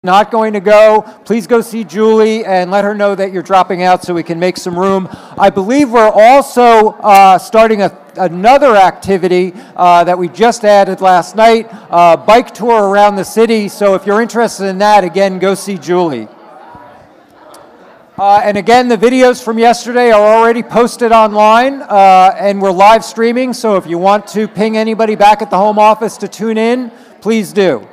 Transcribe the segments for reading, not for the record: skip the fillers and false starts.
Not going to go, please go see Julie and let her know that you're dropping out so we can make some room. I believe we're also starting another activity that we just added last night, bike tour around the city. So if you're interested in that, again, go see Julie. And again, the videos from yesterday are already posted online, and we're live streaming. So if you want to ping anybody back at the home office to tune in, please do.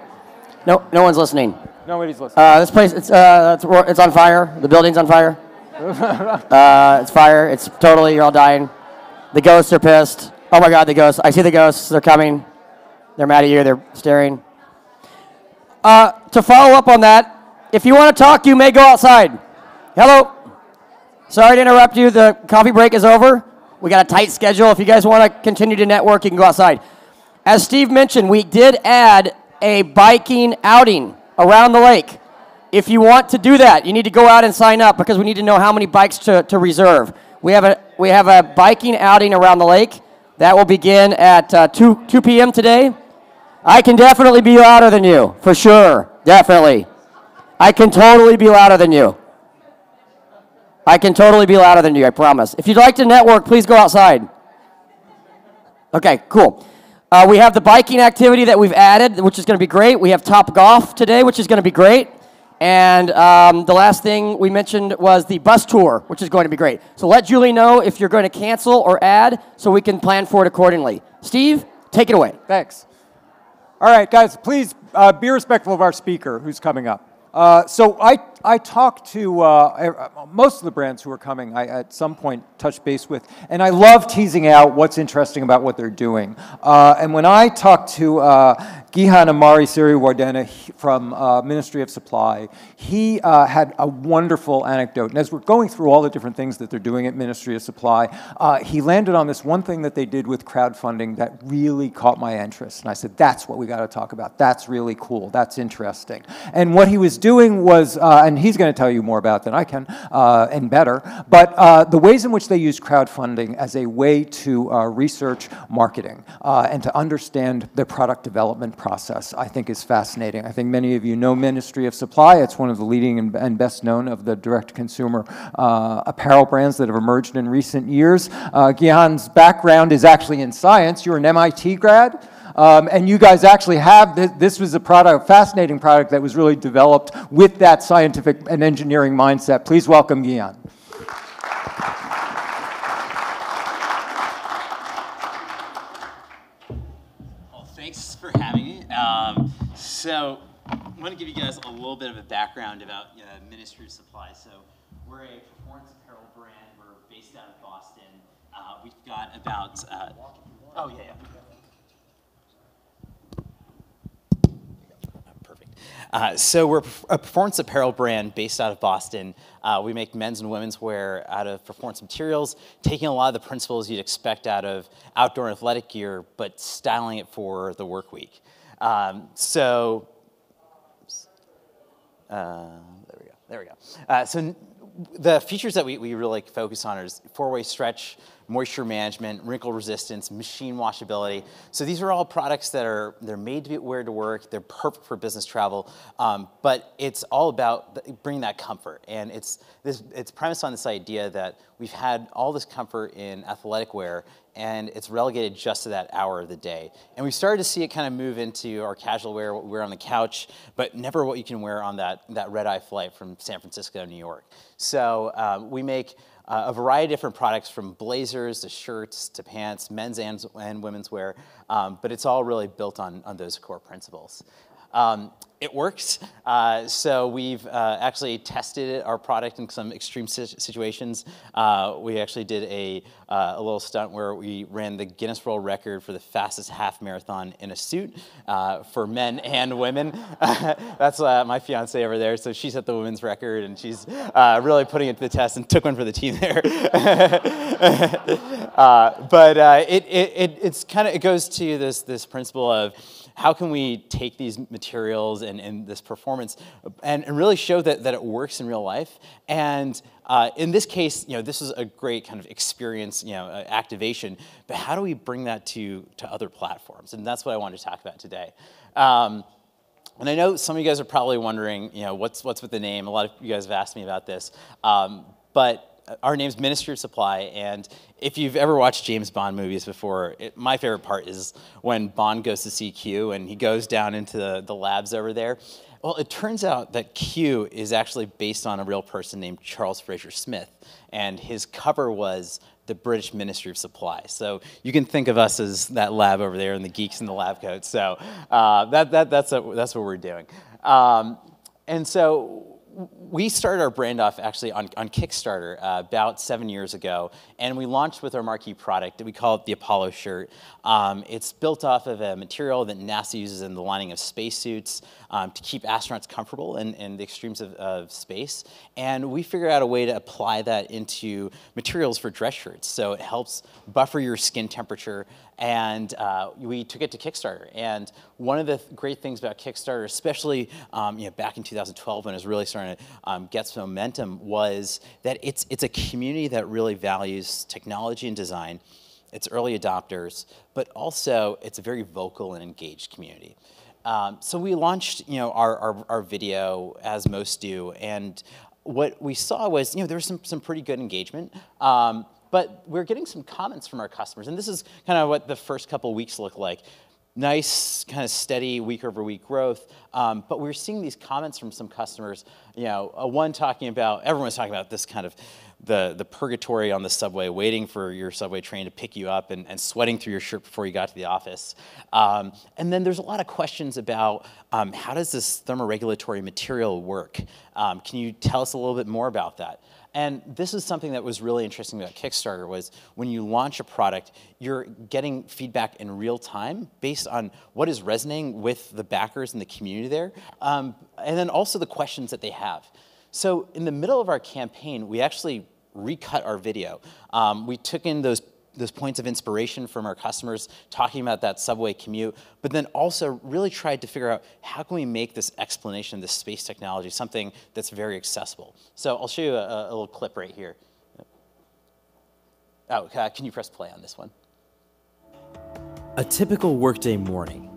No one's listening. Nobody's listening. This place, it's on fire. The building's on fire. It's fire. It's totally, you're all dying. The ghosts are pissed. Oh my God, the ghosts. I see the ghosts. They're coming. They're mad at you. They're staring. To follow up on that, if you want to talk, you may go outside. Hello. Sorry to interrupt you. The coffee break is over. We got a tight schedule. If you guys want to continue to network, you can go outside. As Steve mentioned, we did add a biking outing around the lake. If you want to do that, you need to go out and sign up because we need to know how many bikes to reserve. We have a biking outing around the lake that will begin at 2 p.m. today. I can definitely be louder than you, for sure, definitely. I can totally be louder than you. I can totally be louder than you, I promise. If you'd like to network, please go outside. Okay, cool. We have the biking activity that we've added, which is going to be great. We have Top Golf today, which is going to be great. And the last thing we mentioned was the bus tour, which is going to be great. So let Julie know if you're going to cancel or add so we can plan for it accordingly. Steve, take it away. Thanks. All right, guys, please be respectful of our speaker who's coming up. So I talked to most of the brands who are coming, I at some point touched base with, and I love teasing out what's interesting about what they're doing. And when I talked to Gihan Amari Siriwardena from Ministry of Supply, he had a wonderful anecdote. And as we're going through all the different things that they're doing at Ministry of Supply, he landed on this one thing that they did with crowdfunding that really caught my interest. And I said, that's what we got to talk about. That's really cool. That's interesting. And what he was doing was, and he's going to tell you more about than I can, and better, but the ways in which they use crowdfunding as a way to research marketing and to understand the product development process, I think is fascinating. I think many of you know Ministry of Supply. It's one of the leading and best known of the direct-to-consumer apparel brands that have emerged in recent years. Gihan's background is actually in science. You're an MIT grad. And you guys actually have, this was a product, a fascinating product that was really developed with that scientific and engineering mindset. Please welcome Gihan. Well, thanks for having me. So I want to give you guys a little bit of a background about Ministry of Supply. So we're a performance apparel brand. We're based out of Boston. We've got about, oh yeah. So we're a performance apparel brand based out of Boston. We make men's and women's wear out of performance materials, taking a lot of the principles you'd expect out of outdoor athletic gear, but styling it for the work week. There we go. So the features that we really focus on is four-way stretch, moisture management, wrinkle resistance, machine washability. So these are all products that they're made to be wear to work. They're perfect for business travel, but it's all about bringing that comfort. And it's premised on this idea that we've had all this comfort in athletic wear, and it's relegated just to that hour of the day. And we've started to see it kind of move into our casual wear, what we wear on the couch, but never what you can wear on that red-eye flight from San Francisco to New York. So we make a variety of different products, from blazers to shirts to pants, men's and women's wear, but it's all really built on those core principles. It works. So we've actually tested our product in some extreme situations. We actually did a little stunt where we ran the Guinness World Record for the fastest half marathon in a suit for men and women. That's my fiance over there. So she set the women's record, and she's really putting it to the test and took one for the team there. But it goes to this principle of, how can we take these materials and this performance and really show that it works in real life? And in this case, this is a great kind of experience, activation. But how do we bring that to other platforms? And that's what I wanted to talk about today. And I know some of you guys are probably wondering, what's with the name? A lot of you guys have asked me about this. But our name's Ministry of Supply, and if you've ever watched James Bond movies before, my favorite part is when Bond goes to see Q and he goes down into the labs over there. Well, it turns out that Q is actually based on a real person named Charles Fraser Smith, and his cover was the British Ministry of Supply. So you can think of us as that lab over there and the geeks in the lab coats. So that's what we're doing. And so we started our brand off actually on Kickstarter about 7 years ago, and we launched with our marquee product. We call it the Apollo shirt. It's built off of a material that NASA uses in the lining of spacesuits to keep astronauts comfortable in the extremes of space. And we figured out a way to apply that into materials for dress shirts. So it helps buffer your skin temperature. And we took it to Kickstarter. And one of the great things about Kickstarter, especially back in 2012 when it was really starting to get some momentum, was that it's a community that really values technology and design. It's early adopters, but also it's a very vocal and engaged community. So we launched our video, as most do, and what we saw was there was some pretty good engagement. But we're getting some comments from our customers, and this is kind of what the first couple of weeks look like. Nice, kind of steady week-over-week growth, but we're seeing these comments from some customers. One talking about, everyone's talking about this kind of the purgatory on the subway, waiting for your subway train to pick you up and sweating through your shirt before you got to the office. And then there's a lot of questions about how does this thermoregulatory material work? Can you tell us a little bit more about that? And this is something that was really interesting about Kickstarter, was when you launch a product, you're getting feedback in real time based on what is resonating with the backers and the community there, and then also the questions that they have. So in the middle of our campaign, we actually recut our video. We took in those points of inspiration from our customers talking about that subway commute, but then also really tried to figure out how can we make this explanation, this space technology, something that's very accessible. So I'll show you a little clip right here. Oh, can you press play on this one? A typical workday morning.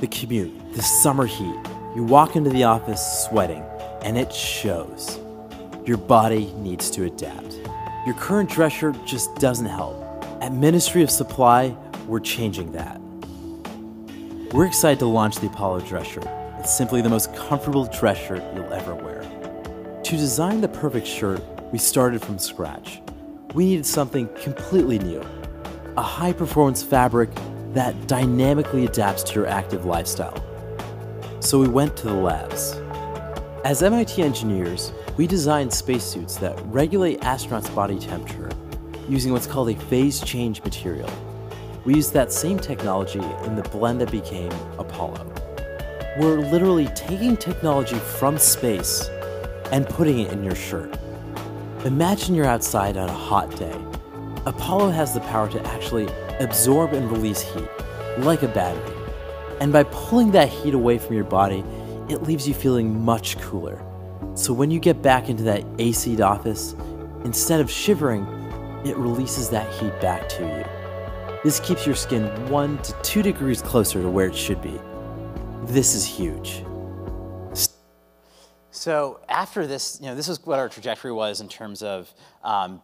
The commute, the summer heat. You walk into the office sweating, and it shows. Your body needs to adapt. Your current dress shirt just doesn't help. At Ministry of Supply, we're changing that. We're excited to launch the Apollo dress shirt. It's simply the most comfortable dress shirt you'll ever wear. To design the perfect shirt, we started from scratch. We needed something completely new, a high-performance fabric that dynamically adapts to your active lifestyle. So we went to the labs. As MIT engineers, we designed spacesuits that regulate astronauts' body temperature using what's called a phase change material. We used that same technology in the blend that became Apollo. We're literally taking technology from space and putting it in your shirt. Imagine you're outside on a hot day. Apollo has the power to actually absorb and release heat, like a battery. And by pulling that heat away from your body, it leaves you feeling much cooler. So when you get back into that AC'd office, instead of shivering, it releases that heat back to you. This keeps your skin 1 to 2 degrees closer to where it should be. This is huge. So after this, this is what our trajectory was in terms of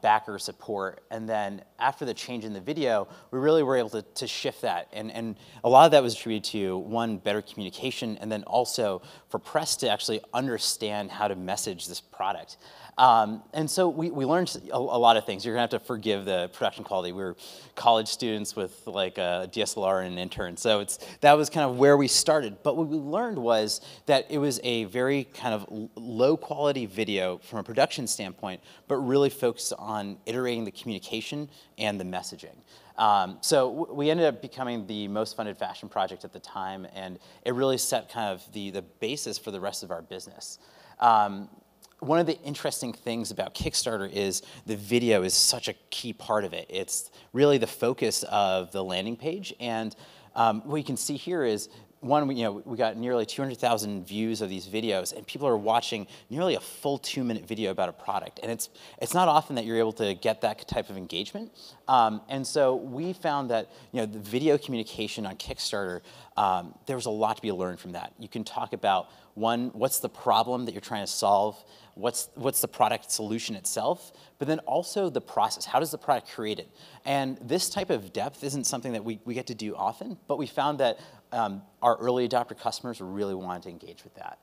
backer support. And then after the change in the video, we really were able to shift that. And a lot of that was attributed to, one, better communication, and then also for press to actually understand how to message this product. And so we learned a lot of things. You're gonna have to forgive the production quality. We were college students with like a DSLR and an intern. So that was kind of where we started. But what we learned was that it was a very kind of low quality video from a production standpoint, but really focused on iterating the communication and the messaging. So we ended up becoming the most funded fashion project at the time, and it really set kind of the basis for the rest of our business. One of the interesting things about Kickstarter is the video is such a key part of it. It's really the focus of the landing page, and what you can see here is one, we got nearly 200,000 views of these videos, and people are watching nearly a full 2-minute video about a product. And it's not often that you're able to get that type of engagement. And so we found that the video communication on Kickstarter, there was a lot to be learned from that. You can talk about, one, what's the problem that you're trying to solve? What's the product solution itself? But then also the process. How does the product create it? And this type of depth isn't something that we get to do often, but we found that our early adopter customers really wanted to engage with that.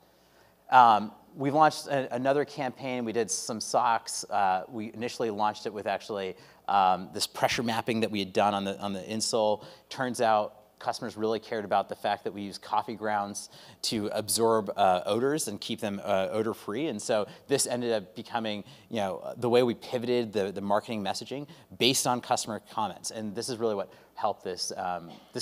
We launched another campaign. We did some socks. We initially launched it with actually this pressure mapping that we had done on the insole. Turns out customers really cared about the fact that we use coffee grounds to absorb odors and keep them odor-free. And so this ended up becoming, the way we pivoted the marketing messaging based on customer comments. And this is really what helped this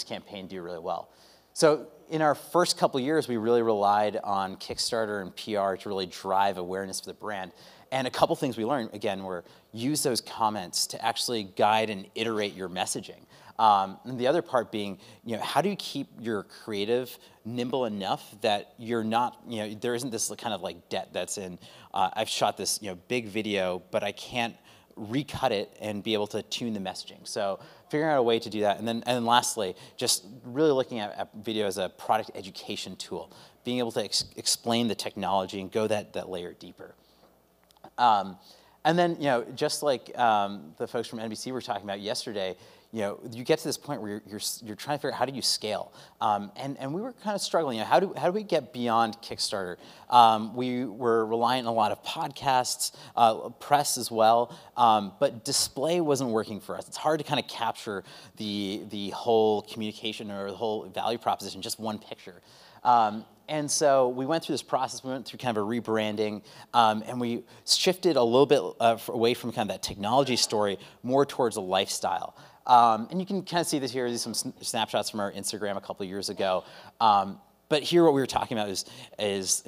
campaign do really well. So in our first couple of years, we really relied on Kickstarter and PR to really drive awareness for the brand. And a couple things we learned, again, were use those comments to actually guide and iterate your messaging. And the other part being, how do you keep your creative nimble enough that you're not, there isn't this kind of like debt that's in, I've shot this, big video, but I can't recut it and be able to tune the messaging. So figuring out a way to do that. And then lastly, just really looking at video as a product education tool, being able to explain the technology and go that layer deeper. And then, just like the folks from NBC were talking about yesterday, you get to this point where you're trying to figure out how do you scale, and we were kind of struggling. How do we get beyond Kickstarter? We were relying on a lot of podcasts, press as well, but display wasn't working for us. It's hard to kind of capture the whole communication or the whole value proposition, just one picture. And so we went through this process. We went through kind of a rebranding, and we shifted a little bit away from kind of that technology story more towards a lifestyle. And you can kind of see this here. These are some snapshots from our Instagram a couple of years ago. But here what we were talking about is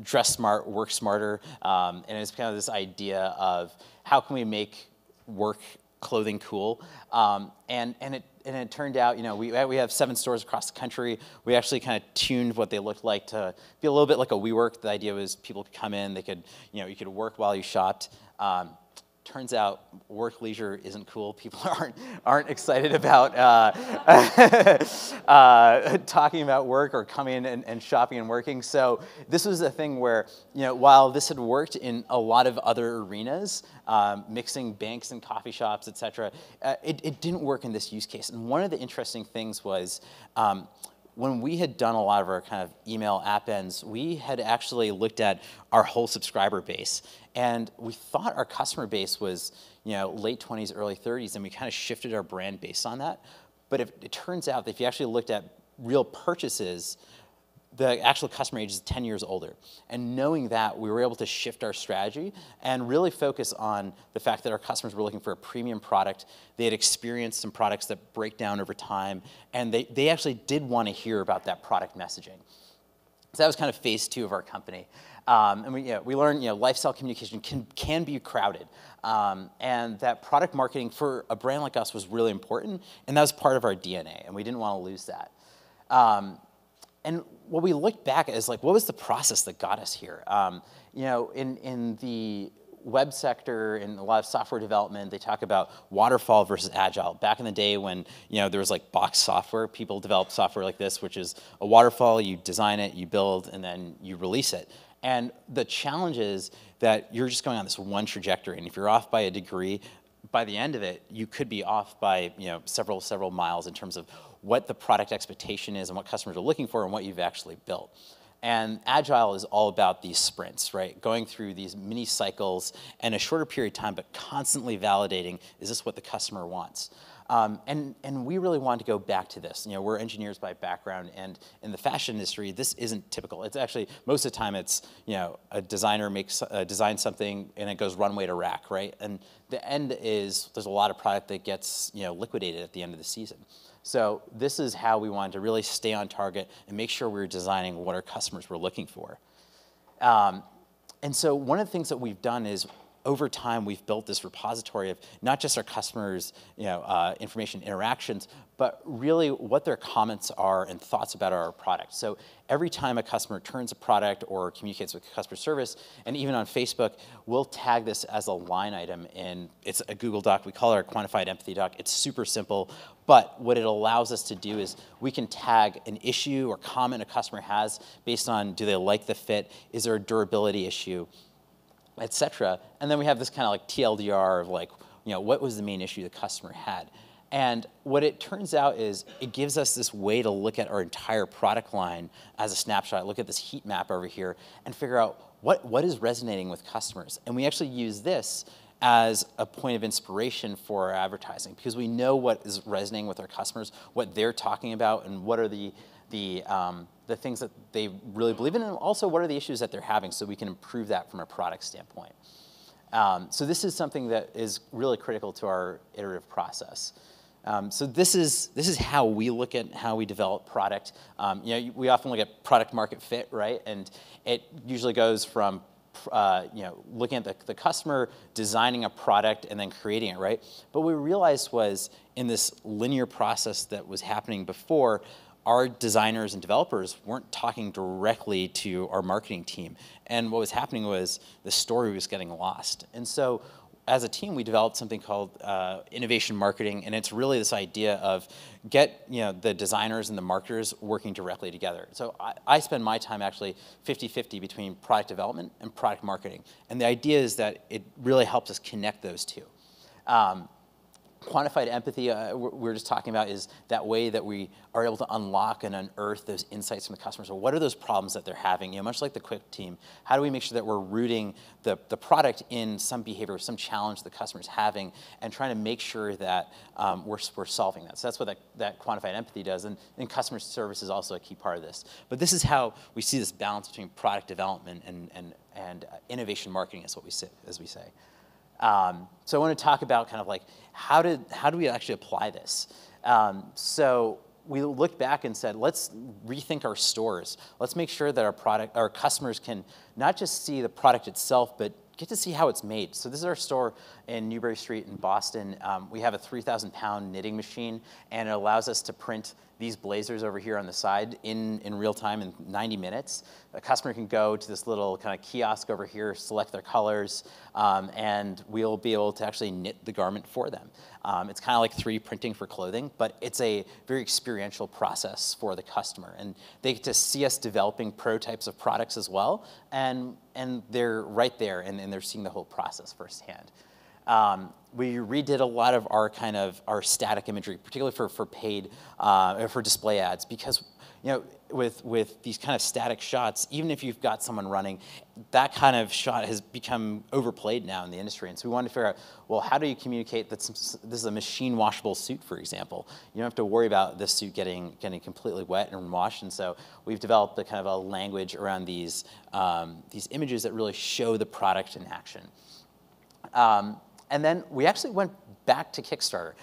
dress smart, work smarter. And it's kind of this idea of how can we make work clothing cool. And it turned out, we have 7 stores across the country. We actually kind of tuned what they looked like to be a little bit like a WeWork. The idea was people could come in, they could, you could work while you shopped. Turns out work leisure isn't cool. People aren't excited about talking about work or coming in and shopping and working. So this was a thing where, while this had worked in a lot of other arenas, mixing banks and coffee shops, et cetera, it didn't work in this use case. And one of the interesting things was, when we had done a lot of our kind of email appends, we had actually looked at our whole subscriber base. And we thought our customer base was, late 20s, early 30s, and we kind of shifted our brand based on that. But it turns out that if you actually looked at real purchases, the actual customer age is 10 years older. And knowing that, we were able to shift our strategy and really focus on the fact that our customers were looking for a premium product. They had experienced some products that break down over time, and they actually did want to hear about that product messaging. So that was kind of phase 2 of our company. And we learned, lifestyle communication can be crowded. And that product marketing for a brand like us was really important, and that was part of our DNA, and we didn't want to lose that. And what we looked back at is what was the process that got us here? In the web sector, in a lot of software development, they talk about waterfall versus agile. Back in the day when there was box software, people developed software like this, which is a waterfall. You design it, you build, and then you release it. And the challenge is that you're just going on this one trajectory, and if you're off by a degree, by the end of it, you could be off by several miles in terms of what the product expectation is and what customers are looking for and what you've actually built. And Agile is all about these sprints, right? Going through these mini cycles in a shorter period of time, but constantly validating, is this what the customer wants? And we really wanted to go back to this. We're engineers by background, and in the fashion industry, this isn't typical. It's actually, most of the time, it's, a designer designs something and it goes runway to rack, right? And the end is, there's a lot of product that gets, liquidated at the end of the season. So this is how we wanted to really stay on target and make sure we were designing what our customers were looking for. And so one of the things that we've done is over time, we've built this repository of not just our customers' information interactions, but really what their comments are and thoughts about our product. So every time a customer returns a product or communicates with customer service, and even on Facebook, we'll tag this as a line item, and it's a Google Doc. We call it our quantified empathy doc. It's super simple, but what it allows us to do is we can tag an issue or comment a customer has based on, do they like the fit, is there a durability issue, et cetera. And then we have this kind of like TLDR of like, what was the main issue the customer had? And what it turns out is it gives us this way to look at our entire product line as a snapshot, look at this heat map over here, and figure out what is resonating with customers. And we actually use this as a point of inspiration for our advertising, because we know what is resonating with our customers, what they're talking about, and what are the things that they really believe in, and also what are the issues that they're having, so we can improve that from a product standpoint. So this is something that is really critical to our iterative process. So this is how we look at how we develop product. We often look at product market fit, right? And it usually goes from looking at the customer, designing a product, and then creating it, right? But what we realized was in this linear process that was happening before, our designers and developers weren't talking directly to our marketing team. And what was happening was the story was getting lost. And so as a team, we developed something called innovation marketing, and it's really this idea of get the designers and the marketers working directly together. So I spend my time actually 50-50 between product development and product marketing. And the idea is that it really helps us connect those two. Quantified empathy, we were just talking about, is that way that we are able to unlock and unearth those insights from the customers. So what are those problems that they're having? Much like the Quick team, how do we make sure that we're rooting the product in some behavior, some challenge the customer's having, and trying to make sure that we're solving that. So that's what that quantified empathy does, and customer service is also a key part of this. But this is how we see this balance between product development and innovation marketing, is what we say, as we say. So I want to talk about kind of like how do we actually apply this? So we looked back and said, let's rethink our stores. Let's make sure that our customers can not just see the product itself, but get to see how it's made. So this is our store in Newbury Street in Boston. We have a 3,000-pound knitting machine, and it allows us to print these blazers over here on the side in real time in 90 minutes. A customer can go to this little kind of kiosk over here, select their colors, and we'll be able to actually knit the garment for them. It's kind of like 3D printing for clothing, but it's a very experiential process for the customer. And they get to see us developing prototypes of products as well, and they're right there, and they're seeing the whole process firsthand. We redid a lot of our static imagery, particularly for paid for display ads, because with these kind of static shots, even if you've got someone running, that kind of shot has become overplayed now in the industry. And so we wanted to figure out, well, how do you communicate that this is a machine washable suit, for example? You don't have to worry about this suit getting completely wet and washed. And so we've developed a kind of a language around these images that really show the product in action. And then we actually went back to Kickstarter.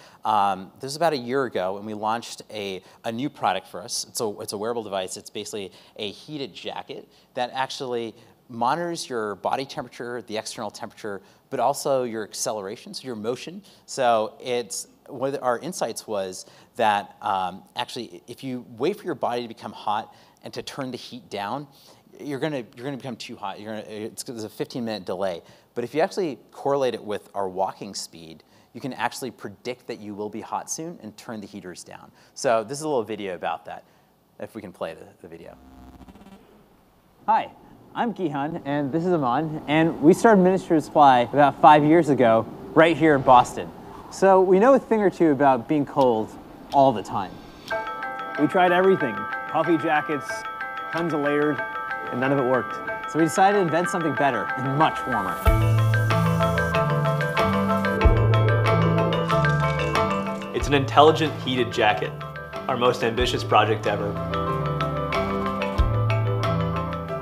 This was about a year ago, and we launched a new product for us. It's a wearable device. It's basically a heated jacket that actually monitors your body temperature, the external temperature, but also your acceleration, so your motion. So what our insights was that actually, if you wait for your body to become hot and to turn the heat down, you're gonna become too hot. There's a 15-minute delay. But if you actually correlate it with our walking speed, you can actually predict that you will be hot soon and turn the heaters down. So this is a little video about that, if we can play the video. Hi, I'm Gihan, and this is Aman, and we started Ministry of Supply about 5 years ago, right here in Boston. So we know a thing or two about being cold all the time. We tried everything, puffy jackets, tons of layered, and none of it worked. So we decided to invent something better and much warmer. It's an intelligent heated jacket, our most ambitious project ever.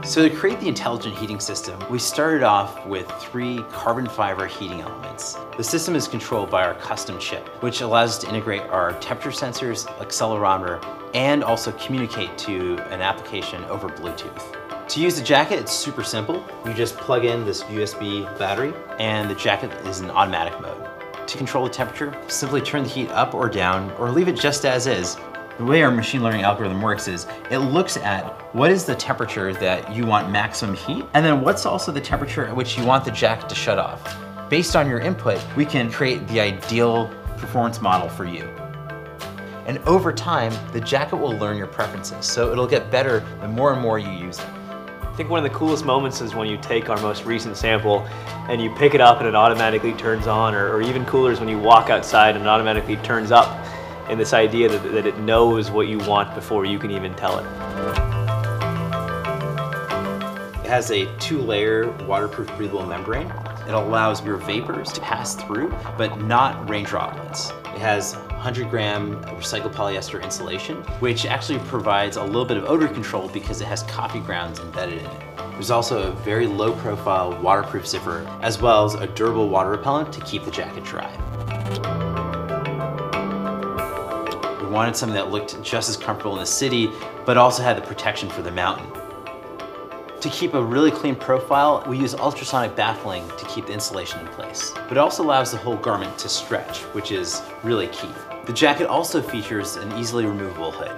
So to create the intelligent heating system, we started off with 3 carbon fiber heating elements. The system is controlled by our custom chip, which allows us to integrate our temperature sensors, accelerometer, and also communicate to an application over Bluetooth. To use the jacket, it's super simple. You just plug in this USB battery and the jacket is in automatic mode. To control the temperature, simply turn the heat up or down or leave it just as is. The way our machine learning algorithm works is it looks at what is the temperature that you want maximum heat, and then what's also the temperature at which you want the jacket to shut off. Based on your input, we can create the ideal performance model for you. And over time, the jacket will learn your preferences, so it'll get better the more and more you use it. I think one of the coolest moments is when you take our most recent sample and you pick it up and it automatically turns on, or even cooler is when you walk outside and it automatically turns up, and this idea that it knows what you want before you can even tell it. It has a 2-layer waterproof breathable membrane. It allows your vapors to pass through, but not rain droplets. It has 100-gram recycled polyester insulation, which actually provides a little bit of odor control because it has coffee grounds embedded in it. There's also a very low-profile waterproof zipper, as well as a durable water repellent to keep the jacket dry. We wanted something that looked just as comfortable in the city, but also had the protection for the mountain. To keep a really clean profile, we use ultrasonic baffling to keep the insulation in place. But it also allows the whole garment to stretch, which is really key. The jacket also features an easily removable hood.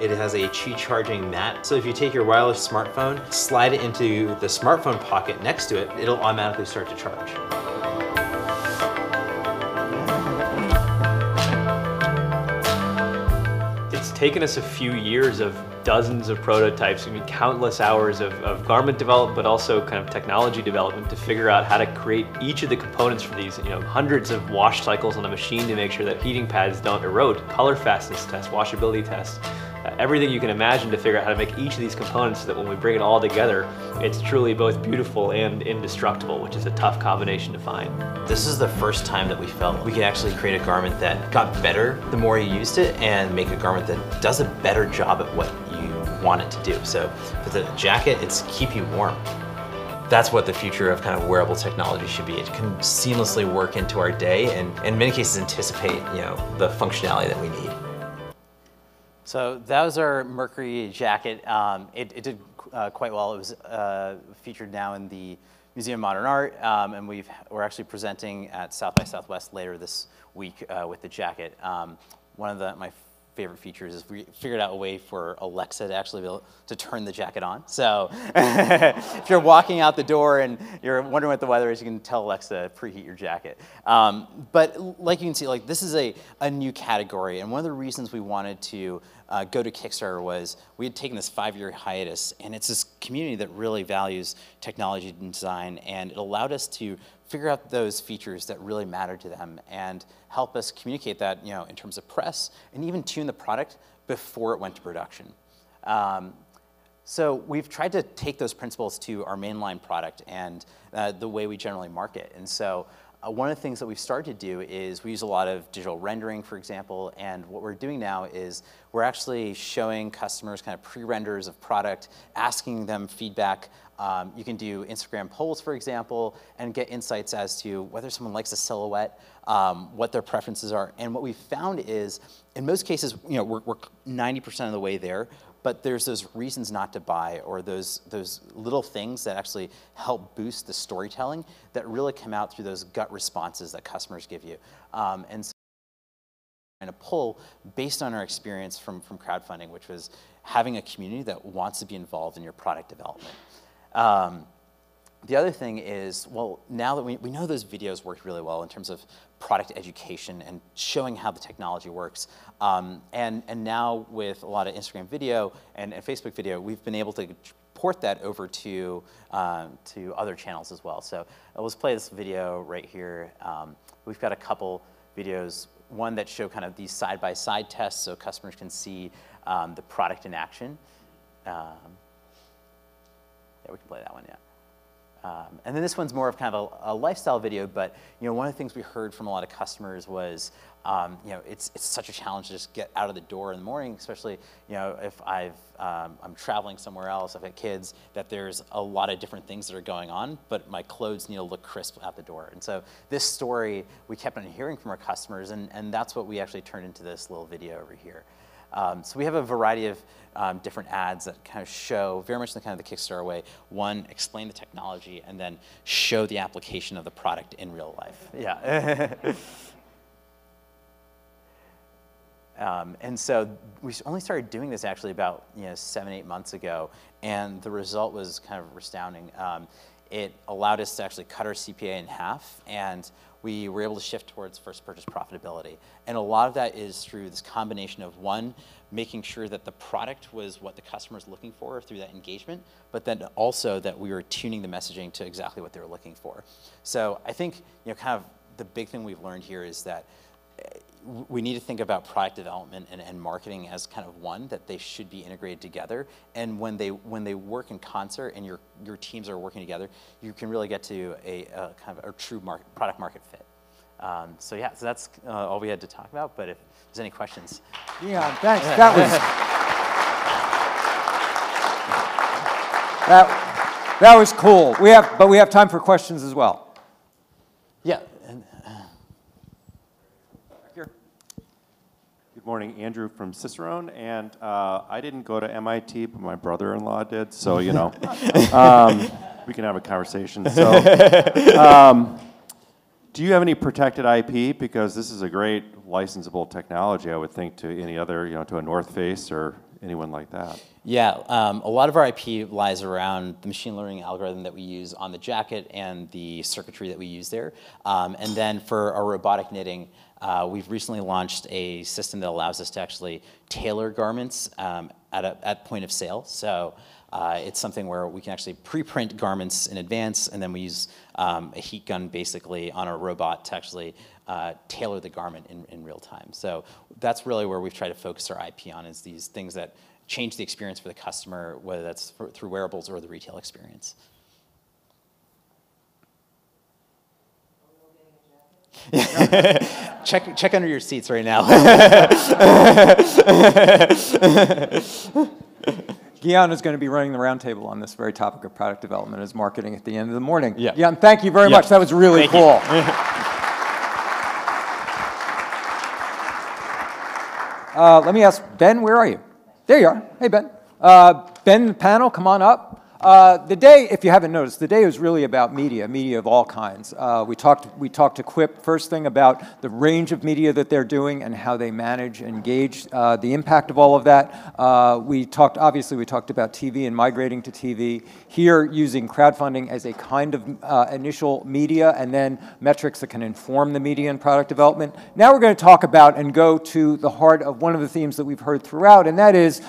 It has a Qi charging mat, so if you take your wireless smartphone, slide it into the smartphone pocket next to it, it'll automatically start to charge. It's taken us a few years of dozens of prototypes, countless hours of garment development, but also kind of technology development to figure out how to create each of the components for these, hundreds of wash cycles on a machine to make sure that heating pads don't erode, color fastness tests, washability tests, everything you can imagine to figure out how to make each of these components so that when we bring it all together, it's truly both beautiful and indestructible, which is a tough combination to find. This is the first time that we felt we could actually create a garment that got better the more you used it and make a garment that does a better job at what you want it to do. So for the jacket, it's keep you warm. That's what the future of kind of wearable technology should be. It can seamlessly work into our day and in many cases anticipate, the functionality that we need. So that was our Mercury jacket. It did quite well. It was featured now in the Museum of Modern Art, and we're actually presenting at South by Southwest later this week with the jacket. One of my favorite features is we figured out a way for Alexa to actually be able to turn the jacket on. So if you're walking out the door and you're wondering what the weather is, you can tell Alexa to preheat your jacket. But like you can see, this is a new category, and one of the reasons we wanted to go to Kickstarter was we had taken this 5-year hiatus, and it's this community that really values technology and design, and it allowed us to figure out those features that really matter to them and help us communicate that in terms of press and even tune the product before it went to production. So we've tried to take those principles to our mainline product and the way we generally market. And so one of the things that we've started to do is we use a lot of digital rendering, for example, and what we're doing now is we're actually showing customers kind of pre-renders of product, asking them feedback. You can do Instagram polls, for example, and get insights as to whether someone likes a silhouette, what their preferences are. And what we've found is, in most cases, we're 90% of the way there, but there's those reasons not to buy or those little things that actually help boost the storytelling that really come out through those gut responses that customers give you. And so we're trying to pull based on our experience from crowdfunding, which was having a community that wants to be involved in your product development. The other thing is, well, now that we know those videos worked really well in terms of product education and showing how the technology works, and now with a lot of Instagram video and Facebook video, we've been able to port that over to other channels as well. So let's play this video right here. We've got a couple videos, one that show kind of these side-by-side tests so customers can see the product in action. Yeah, we can play that one, yeah. And then this one's more of kind of a lifestyle video, but one of the things we heard from a lot of customers was, it's such a challenge to just get out of the door in the morning, especially if I'm traveling somewhere else, I've got kids, that there's a lot of different things that are going on, but my clothes need to look crisp out the door. And so this story we kept on hearing from our customers, and that's what we actually turned into this little video over here. So we have a variety of different ads that kind of show, very much in the kind of the Kickstarter way, one, explain the technology, and then show the application of the product in real life. Yeah. And so we only started doing this actually about 7-8 months ago, and the result was kind of astounding. It allowed us to actually cut our CPA in half, and we were able to shift towards first purchase profitability. And a lot of that is through this combination of, one, making sure that the product was what the customer is looking for through that engagement, but then also that we were tuning the messaging to exactly what they were looking for. So I think kind of the big thing we've learned here is that we need to think about product development and marketing as kind of one, that they should be integrated together. And when they work in concert and your teams are working together, you can really get to a kind of a true product market fit. So yeah, so that's all we had to talk about. But if there's any questions. Yeah, thanks. That was cool. But we have time for questions as well. Yeah. Good morning, Andrew from Cicerone, and I didn't go to MIT, but my brother-in-law did, so we can have a conversation. So, do you have any protected IP? Because this is a great licensable technology, I would think, to any other, to a North Face or anyone like that. Yeah, a lot of our IP lies around the machine learning algorithm that we use on the jacket and the circuitry that we use there. And then for our robotic knitting, we've recently launched a system that allows us to actually tailor garments at point of sale. So it's something where we can actually pre-print garments in advance, and then we use a heat gun basically on a robot to actually tailor the garment in real time. So that's really where we've tried to focus our IP on, is these things that change the experience for the customer, whether that's through wearables or the retail experience. check under your seats right now. Gian is going to be running the roundtable on this very topic of product development as marketing at the end of the morning. Yeah. Gian, thank you very much. That was really cool. Let me ask, Ben, where are you? There you are. Hey, Ben. Ben, the panel, come on up. The day, if you haven't noticed, the day was really about media of all kinds. We talked to Quip first thing about the range of media that they're doing and how they manage and gauge the impact of all of that. Obviously we talked about TV and migrating to TV. Here, using crowdfunding as a kind of initial media, and then metrics that can inform the media and product development. Now we're going to talk about and go to the heart of one of the themes that we've heard throughout, and that is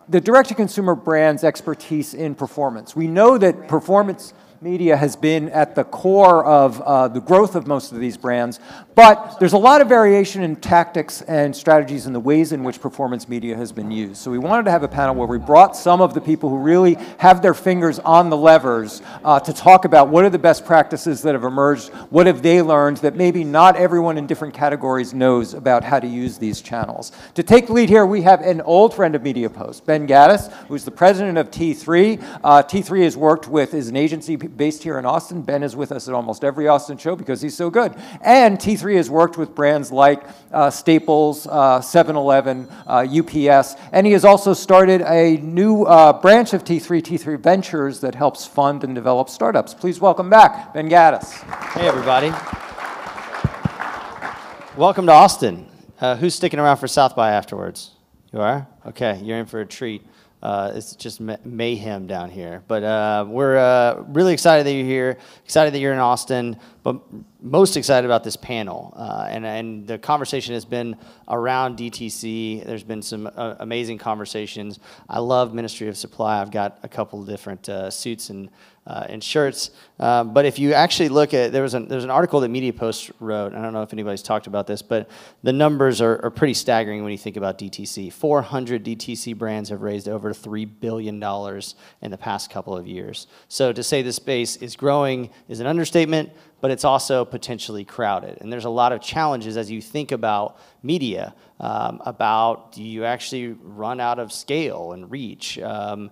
the direct-to-consumer brand's expertise in performance. We know that performance media has been at the core of the growth of most of these brands, but there's a lot of variation in tactics and strategies in the ways in which performance media has been used. So we wanted to have a panel where we brought some of the people who really have their fingers on the levers to talk about what are the best practices that have emerged, what have they learned that maybe not everyone in different categories knows about how to use these channels. To take the lead here, we have an old friend of MediaPost, Ben Gaddis, who's the president of T3. T3 has worked with, is an agency based here in Austin. Ben is with us at almost every Austin show because he's so good. And T3 has worked with brands like Staples, 7-Eleven, UPS, and he has also started a new branch of T3, T3 Ventures, that helps fund and develop startups. Please welcome back Ben Gaddis. Hey, everybody. Welcome to Austin. Who's sticking around for South by afterwards? You are? Okay, you're in for a treat. It's just mayhem down here. But we're really excited that you're here, excited that you're in Austin, but most excited about this panel. And the conversation has been around DTC. There's been some amazing conversations. I love Ministry of Supply. I've got a couple of different suits and shirts. But if you actually look at, there's an article that MediaPost wrote. I don't know if anybody's talked about this, but the numbers are pretty staggering when you think about DTC. 400 DTC brands have raised over $3 billion in the past couple of years. So to say the space is growing is an understatement, but it's also potentially crowded. And there's a lot of challenges as you think about media, about do you actually run out of scale and reach, and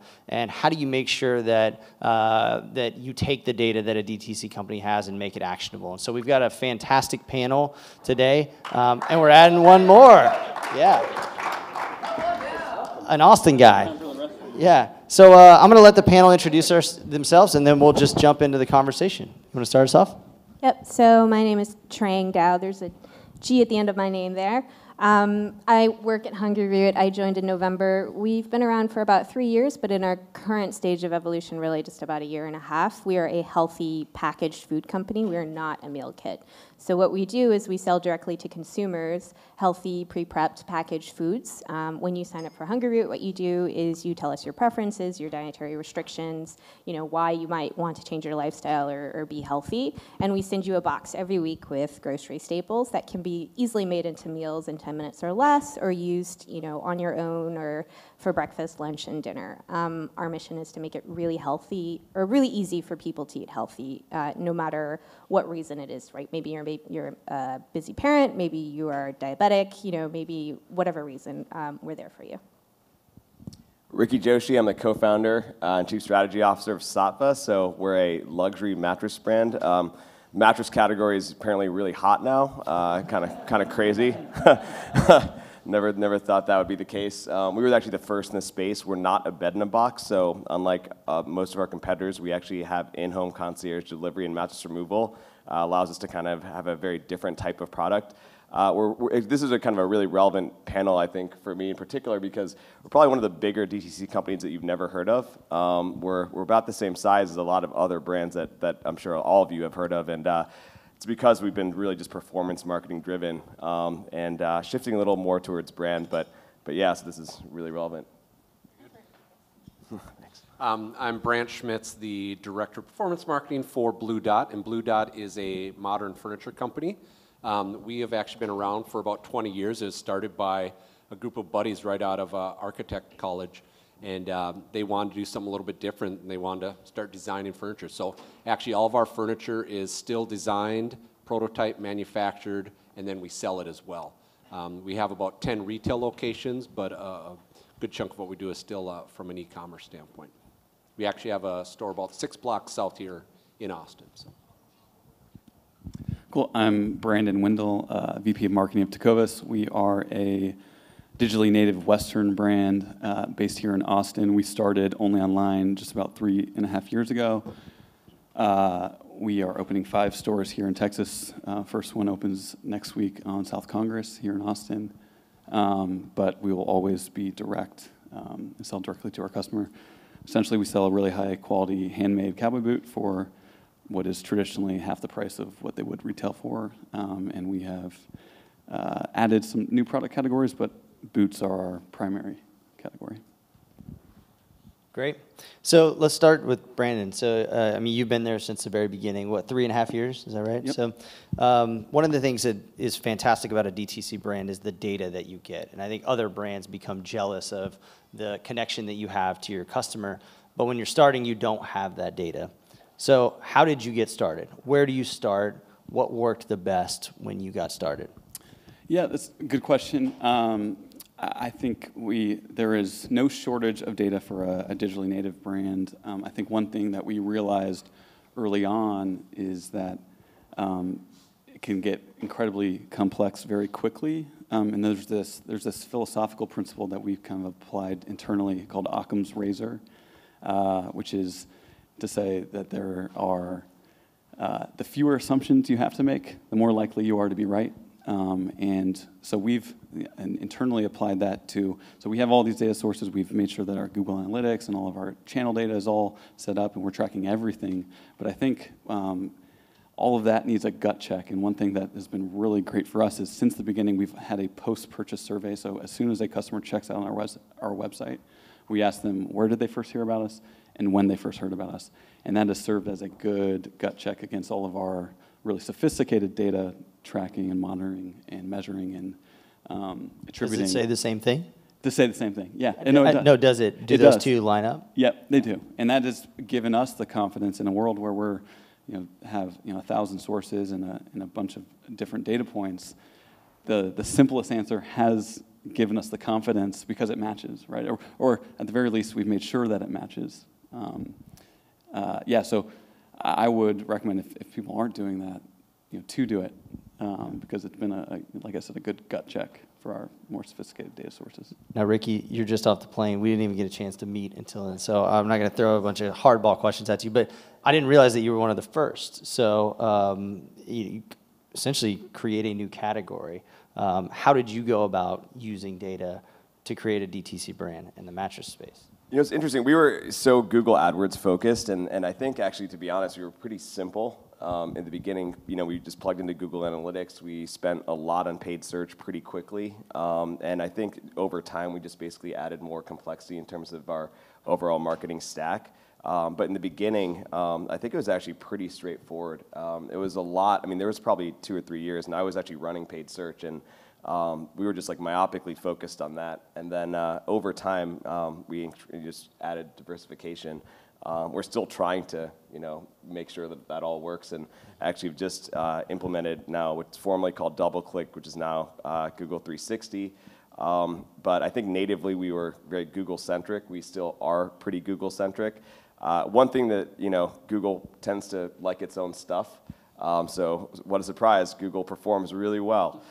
how do you make sure that that you take the data that a DTC company has and make it actionable. And so we've got a fantastic panel today, and we're adding one more. Yeah. an Austin guy. Yeah. So I'm going to let the panel introduce themselves, and then we'll just jump into the conversation. You want to start us off? Yep. So my name is Trang Dao. There's a G at the end of my name there. I work at Hungry Root. I joined in November. We've been around for about 3 years, but in our current stage of evolution, really just about a year and a half. We are a healthy packaged food company. We are not a meal kit. So what we do is we sell directly to consumers healthy, pre-prepped, packaged foods. When you sign up for Hungry Root, what you do is you tell us your preferences, your dietary restrictions, why you might want to change your lifestyle or be healthy. And we send you a box every week with grocery staples that can be easily made into meals in 10 minutes or less, or used, on your own or for breakfast, lunch, and dinner. Our mission is to make it really healthy, or really easy for people to eat healthy, no matter what reason it is, right? Maybe you're a busy parent, maybe you are diabetic, maybe whatever reason, we're there for you. Ricky Joshi, I'm the co-founder and chief strategy officer of Sattva. So we're a luxury mattress brand. Mattress category is apparently really hot now, kind of crazy. Never thought that would be the case. We were actually the first in the space. We're not a bed-in-a-box, so unlike most of our competitors, we actually have in-home concierge delivery and mattress removal. Allows us to kind of have a very different type of product. This is a kind of a really relevant panel, I think, for me in particular, because we're probably one of the bigger DTC companies that you've never heard of. We're about the same size as a lot of other brands that I'm sure all of you have heard of, and it's because we've been really just performance marketing driven and shifting a little more towards brand, but yeah, so this is really relevant. Thanks. I'm Brant Schmitz, the Director of Performance Marketing for Blue Dot, and Blue Dot is a modern furniture company. We have actually been around for about 20 years. It was started by a group of buddies right out of architect college, and they wanted to do something a little bit different, and they wanted to start designing furniture. So actually all of our furniture is still designed, prototype, manufactured, and then we sell it as well. We have about 10 retail locations, but a good chunk of what we do is still from an e-commerce standpoint. We actually have a store about 6 blocks south here in Austin. So. Cool. I'm Brandon Wendell, VP of Marketing of Tecovas. We are a digitally native Western brand based here in Austin. We started only online just about 3.5 years ago. We are opening 5 stores here in Texas. First one opens next week on South Congress here in Austin. But we will always be direct and sell directly to our customer. Essentially, we sell a really high quality handmade cowboy boot for what is traditionally half the price of what they would retail for. And we have added some new product categories, but boots are our primary category. Great. So let's start with Brandon. So, you've been there since the very beginning, 3.5 years, is that right? Yep. So one of the things that is fantastic about a DTC brand is the data that you get. And I think other brands become jealous of the connection that you have to your customer. But when you're starting, you don't have that data. So how did you get started? Where do you start? What worked the best when you got started? Yeah, that's a good question. I think there is no shortage of data for a digitally native brand. I think one thing that we realized early on is that it can get incredibly complex very quickly. And there's this philosophical principle that we've kind of applied internally called Occam's razor, which is to say that there are the fewer assumptions you have to make, the more likely you are to be right. And so we've internally applied that to, so we have all these data sources. We've made sure that our Google Analytics and all of our channel data is all set up and we're tracking everything. But I think all of that needs a gut check. And one thing that has been really great for us is since the beginning, we've had a post-purchase survey. So as soon as a customer checks out on our website, we ask them where did they first hear about us and when they first heard about us. And that has served as a good gut check against all of our really sophisticated data tracking and monitoring and measuring and attributing. Does it say the same thing? To say the same thing, yeah. No, does it? Do those two line up? Yep, they do. And that has given us the confidence in a world where we're, have 1,000 sources and a bunch of different data points. The simplest answer has given us the confidence because it matches, right? Or at the very least, we've made sure that it matches. So I would recommend if people aren't doing that, to do it because it's been like I said, a good gut check for our more sophisticated data sources. Now, Ricky, you're just off the plane. We didn't even get a chance to meet until then, so I'm not going to throw a bunch of hardball questions at you, but I didn't realize that you were one of the first. So you essentially create a new category. How did you go about using data to create a DTC brand in the mattress space? You know, it's interesting. We were so Google AdWords focused, and I think actually, to be honest, we were pretty simple. In the beginning, you know, we just plugged into Google Analytics. We spent a lot on paid search pretty quickly, and I think over time we just basically added more complexity in terms of our overall marketing stack. But in the beginning, I think it was actually pretty straightforward. It was a lot. I mean, there was probably 2 or 3 years, and I was actually running paid search, and we were just like myopically focused on that. And then over time, we just added diversification. We're still trying to, you know, make sure that that all works, and actually have just implemented now what's formerly called DoubleClick, which is now Google 360. But I think natively we were very Google-centric. We still are pretty Google-centric. One thing that, you know, Google tends to like its own stuff. So what a surprise, Google performs really well.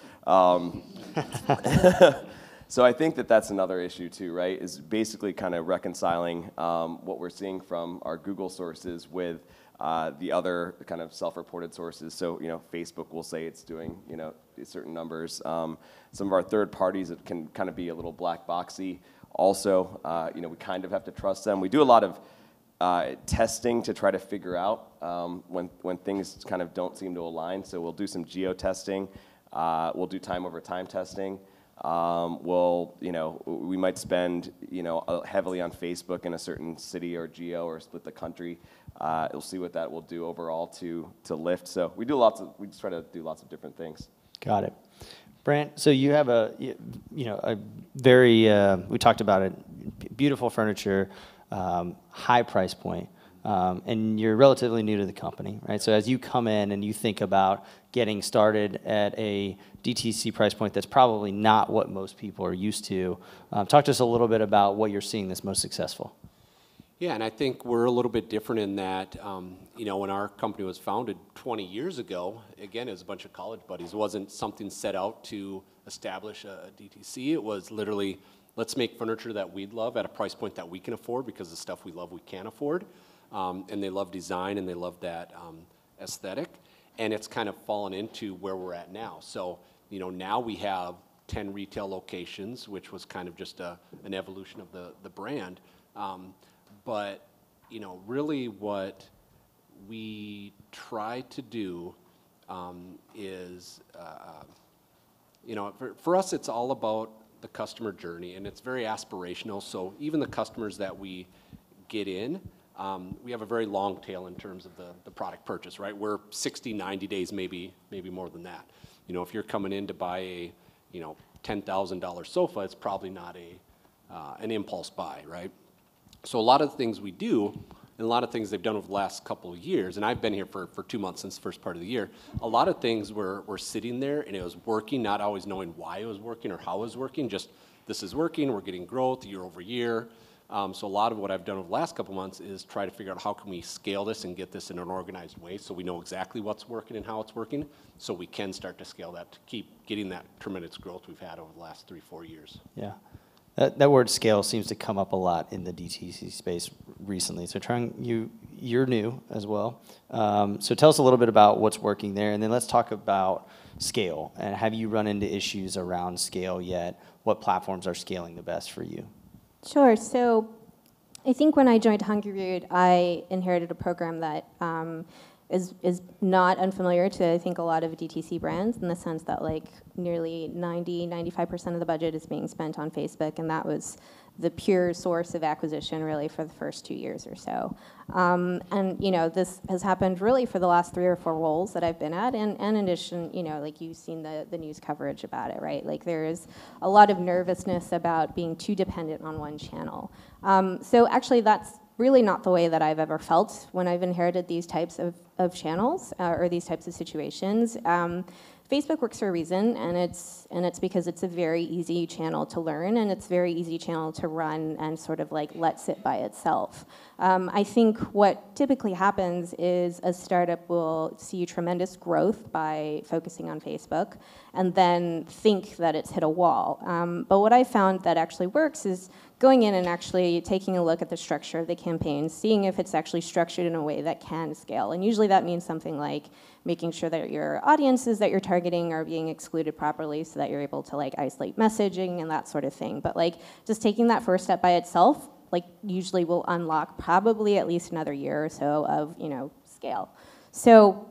So I think that that's another issue too, right? Is basically kind of reconciling what we're seeing from our Google sources with the other kind of self-reported sources. So, you know, Facebook will say it's doing, you know, certain numbers. Some of our third parties, it can kind of be a little black boxy. Also, you know, we kind of have to trust them. We do a lot of testing to try to figure out when things kind of don't seem to align. So we'll do some geo-testing. We'll do time over time testing. We'll, you know, we might spend, you know, heavily on Facebook in a certain city or geo or split the country. We'll see what that will do overall to lift. So we just try to do lots of different things. Got it. Brant, so you have a very, we talked about it, beautiful furniture, high price point. And you're relatively new to the company, right? So as you come in and you think about getting started at a DTC price point that's probably not what most people are used to, talk to us a little bit about what you're seeing that's most successful. Yeah, and I think we're a little bit different in that, you know, when our company was founded 20 years ago, again, it was a bunch of college buddies. It wasn't something set out to establish a DTC. It was literally, let's make furniture that we'd love at a price point that we can afford, because the stuff we love we can't afford. And they love design and they love that aesthetic. And it's kind of fallen into where we're at now. So, you know, now we have 10 retail locations, which was kind of just an evolution of the brand. But, you know, really what we try to do is, you know, for us, it's all about the customer journey, and it's very aspirational. So even the customers that we get in, we have a very long tail in terms of the product purchase, right? We're 60, 90 days, maybe more than that. You know, if you're coming in to buy a, you know, $10,000 sofa, it's probably not an impulse buy, right? So a lot of the things we do, and a lot of things they've done over the last couple of years, and I've been here for 2 months since the first part of the year, a lot of things were sitting there and it was working, not always knowing why it was working or how it was working, just this is working, we're getting growth year over year. So a lot of what I've done over the last couple months is try to figure out how can we scale this and get this in an organized way so we know exactly what's working and how it's working, so we can start to scale that to keep getting that tremendous growth we've had over the last 3-4 years. Yeah. That word scale seems to come up a lot in the DTC space recently. So you're new as well. So tell us a little bit about what's working there, and then let's talk about scale. And have you run into issues around scale yet? What platforms are scaling the best for you? Sure. So I think when I joined Hungry Root, I inherited a program that is not unfamiliar to, I think, a lot of DTC brands, in the sense that like nearly 95% of the budget is being spent on Facebook, and that was the pure source of acquisition really for the first 2 years or so. And you know, this has happened really for the last 3 or 4 roles that I've been at, and in addition, you know, like you've seen the news coverage about it, right? Like there is a lot of nervousness about being too dependent on one channel. So actually that's really not the way that I've ever felt when I've inherited these types of channels or these types of situations. Facebook works for a reason, and it's because it's a very easy channel to learn, and it's a very easy channel to run and sort of like let sit by itself. I think what typically happens is a startup will see tremendous growth by focusing on Facebook, and then think that it's hit a wall. But what I found that actually works is going in and actually taking a look at the structure of the campaign, seeing if it's actually structured in a way that can scale. And usually that means something like making sure that your audiences that you're targeting are being excluded properly so that you're able to like isolate messaging and that sort of thing. But like just taking that first step by itself, like usually will unlock probably at least another year or so of, scale. So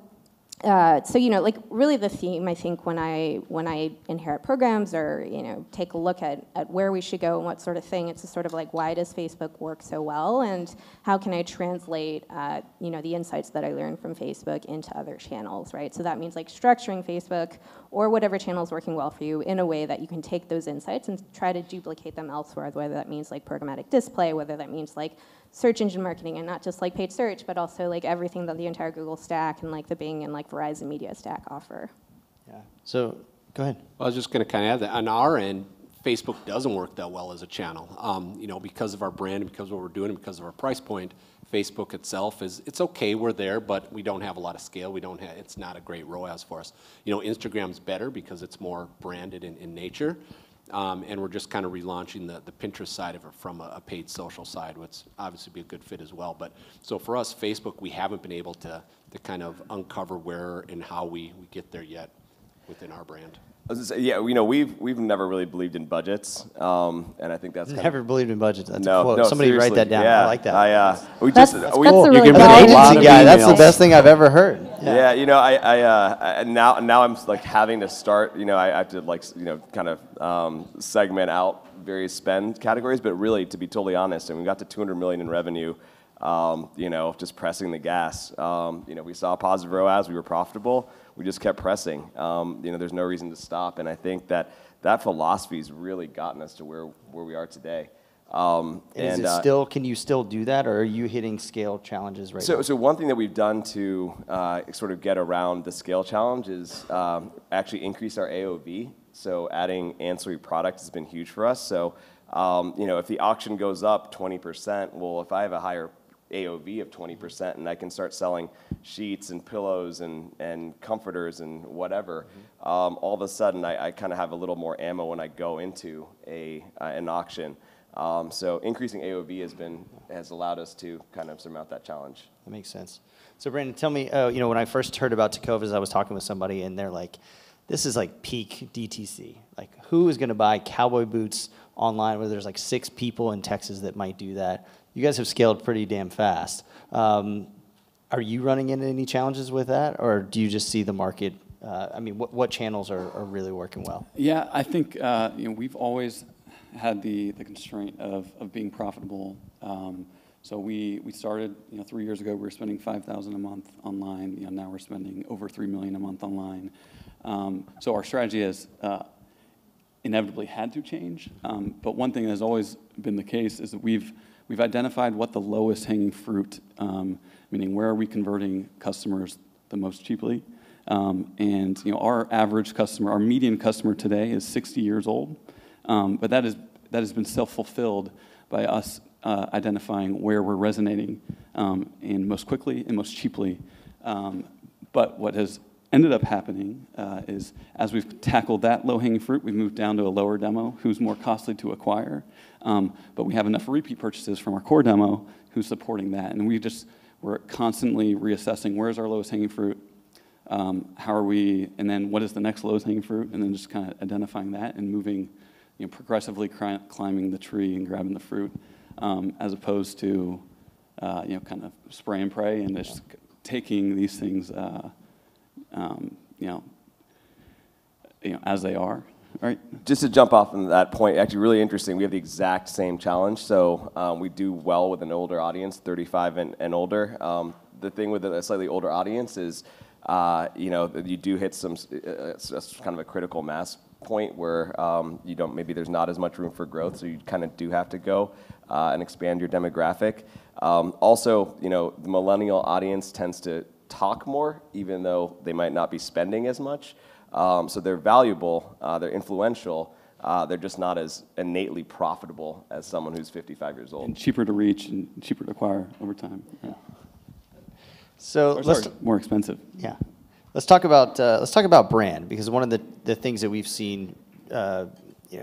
like really the theme, I think, when I inherit programs or, take a look at where we should go and what sort of thing, it's a sort of like, why does Facebook work so well, and how can I translate, the insights that I learned from Facebook into other channels, right? So that means like structuring Facebook or whatever channel is working well for you in a way that you can take those insights and try to duplicate them elsewhere, whether that means like programmatic display, whether that means like search engine marketing, and not just like paid search, but also like everything that the entire Google stack and like the Bing and like Verizon Media stack offer. Yeah. So go ahead. Well, I was just going to kind of add that on our end, Facebook doesn't work that well as a channel. Because of our brand, and because of what we're doing, and because of our price point, Facebook itself it's okay, we're there, but we don't have a lot of scale. It's not a great ROAS for us. Instagram's better because it's more branded in nature. And we're just kind of relaunching the Pinterest side of it from a paid social side, which obviously be a good fit as well. But so for us, Facebook, we haven't been able to kind of uncover where and how we get there yet within our brand. I was gonna say, yeah, we've never really believed in budgets, and I think that's never believed in budgets. That's no, a quote. no, Somebody seriously. write that down. Yeah, I like that. That's a really you can be an agency guy. That's the best thing I've ever heard. Yeah, I now I'm like having to start. I have to like kind of segment out various spend categories. But really, to be totally honest, we got to 200 million in revenue. Just pressing the gas. We saw positive ROAS. We were profitable. We just kept pressing. There's no reason to stop. And I think that philosophy has really gotten us to where we are today. Is it still? Can you still do that, or are you hitting scale challenges right now? So one thing that we've done to sort of get around the scale challenge is actually increase our AOV. So adding ancillary products has been huge for us. So if the auction goes up 20%, well, if I have a higher AOV of 20% and I can start selling sheets and pillows and comforters and whatever, all of a sudden I kind of have a little more ammo when I go into an auction. So increasing AOV has allowed us to kind of surmount that challenge. That makes sense. So Brandon, tell me, when I first heard about Tecovas, I was talking with somebody and they're like, this is like peak DTC. Like, who is going to buy cowboy boots online where there's like 6 people in Texas that might do that? You guys have scaled pretty damn fast. Are you running into any challenges with that, or do you just see the market? What channels are really working well? Yeah, I think we've always had the constraint of being profitable. So we started 3 years ago. We were spending $5,000 a month online. Now we're spending over $3 million a month online. So our strategy has inevitably had to change. But one thing that has always been the case is that we've identified what the lowest hanging fruit, meaning where are we converting customers the most cheaply. And our average customer, our median customer today is 60 years old. But that has been self-fulfilled by us identifying where we're resonating and most quickly and most cheaply. But what has ended up happening is as we've tackled that low-hanging fruit, we've moved down to a lower demo who's more costly to acquire. But we have enough repeat purchases from our core demo who's supporting that. And we're constantly reassessing where's our lowest hanging fruit, how are we, and then what is the next lowest hanging fruit, and then just kind of identifying that and moving, progressively climbing the tree and grabbing the fruit, as opposed to, kind of spray and pray and just taking these things, as they are. Right. Just to jump off on that point, actually really interesting, we have the exact same challenge. So we do well with an older audience, 35 and older. The thing with a slightly older audience is, you do hit some, it's kind of a critical mass point where maybe there's not as much room for growth, so you kind of do have to go and expand your demographic. Also, the millennial audience tends to talk more, even though they might not be spending as much. So they're valuable, they're influential, they're just not as innately profitable as someone who's 55 years old. And cheaper to reach and cheaper to acquire over time. Yeah. So more expensive. Yeah. Let's talk about brand, because one of the things that we've seen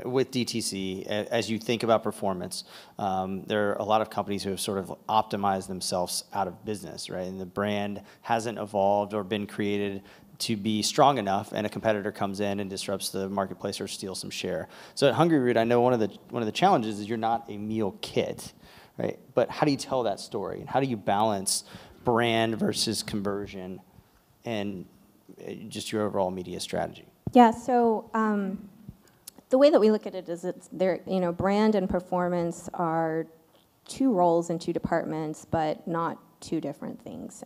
with DTC, as you think about performance, there are a lot of companies who have sort of optimized themselves out of business, right? And the brand hasn't evolved or been created to be strong enough, and a competitor comes in and disrupts the marketplace or steals some share. So at Hungry Root, I know one of the challenges is you're not a meal kit, right? But how do you tell that story, and how do you balance brand versus conversion, and just your overall media strategy? Yeah, so the way that we look at it is brand and performance are two roles in two departments, but not two different things.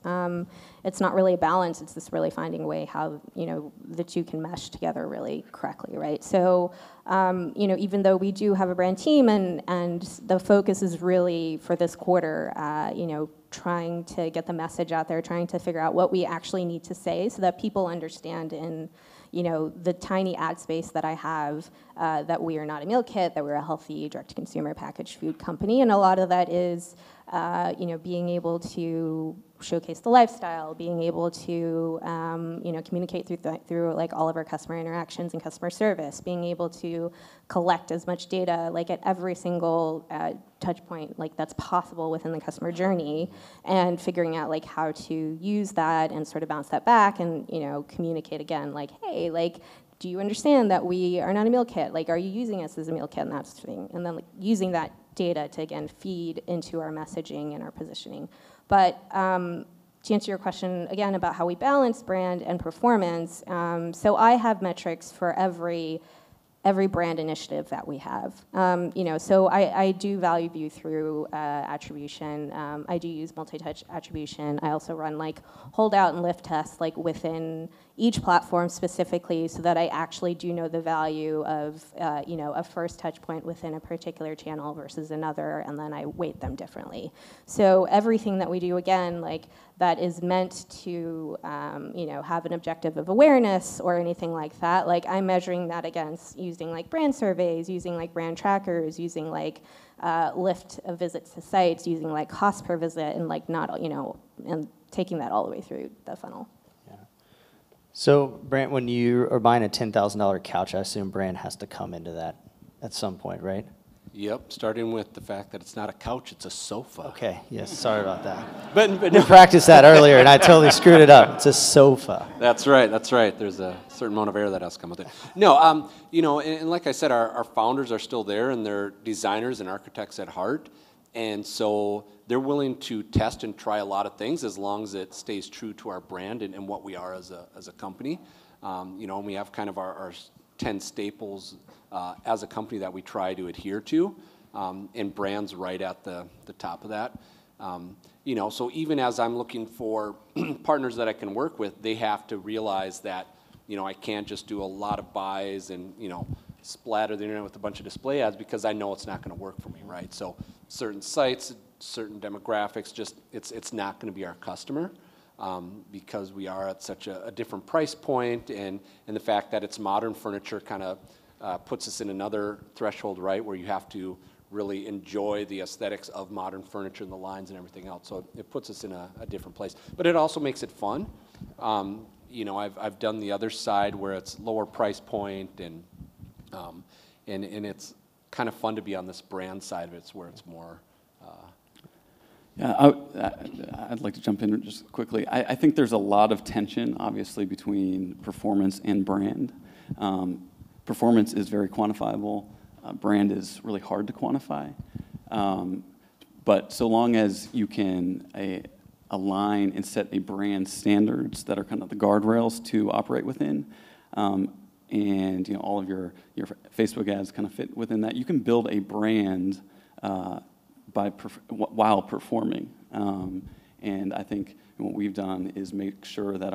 It's not really a balance, it's just really finding a way how, the two can mesh together really correctly, right? So, even though we do have a brand team and the focus is really for this quarter, trying to get the message out there, trying to figure out what we actually need to say so that people understand in the tiny ad space that I have, that we are not a meal kit, that we're a healthy direct-to-consumer packaged food company, and a lot of that is, being able to showcase the lifestyle, being able to, communicate through like all of our customer interactions and customer service, being able to collect as much data like at every single touch point like that's possible within the customer journey, and figuring out like how to use that and sort of bounce that back and communicate again like, hey, like, do you understand that we are not a meal kit? Like, are you using us as a meal kit and that sort of thing? And then like using that data to again feed into our messaging and our positioning. But to answer your question again about how we balance brand and performance, so I have metrics for every brand initiative that we have. So I do value view through attribution. I do use multi-touch attribution. I also run like holdout and lift tests like within each platform specifically, so that I actually do know the value of a first touch point within a particular channel versus another, and then I weight them differently. So everything that we do again, like that is meant to have an objective of awareness or anything like that, like I'm measuring that against using like brand surveys, using like brand trackers, using like lift of visits to sites, using like cost per visit, and like not and taking that all the way through the funnel. So, Brant, when you are buying a $10,000 couch, I assume brand has to come into that at some point, right? Yep, starting with the fact that it's not a couch, it's a sofa. Okay, yes, sorry about that. But we practiced that earlier, and I totally screwed it up. It's a sofa. That's right, that's right. There's a certain amount of air that has to come with it. No, and like I said, our founders are still there, and they're designers and architects at heart. And so they're willing to test and try a lot of things as long as it stays true to our brand and what we are as a company. And we have kind of our 10 staples as a company that we try to adhere to, and brands right at the top of that. So even as I'm looking for partners that I can work with, they have to realize that, I can't just do a lot of buys and, splatter the internet with a bunch of display ads, because I know it's not going to work for me, right? So certain sites, certain demographics, just it's not going to be our customer, because we are at such a different price point, and the fact that it's modern furniture kind of puts us in another threshold, right, where you have to really enjoy the aesthetics of modern furniture and the lines and everything else. So it puts us in a different place. But it also makes it fun. I've done the other side where it's lower price point, and it's kind of fun to be on this brand side of it, where it's more. Yeah, I'd like to jump in just quickly. I think there's a lot of tension, obviously, between performance and brand. Performance is very quantifiable. Brand is really hard to quantify. But so long as you can align and set a brand standards that are kind of the guardrails to operate within, and all of your Facebook ads kind of fit within that, you can build a brand while performing. And I think what we've done is make sure that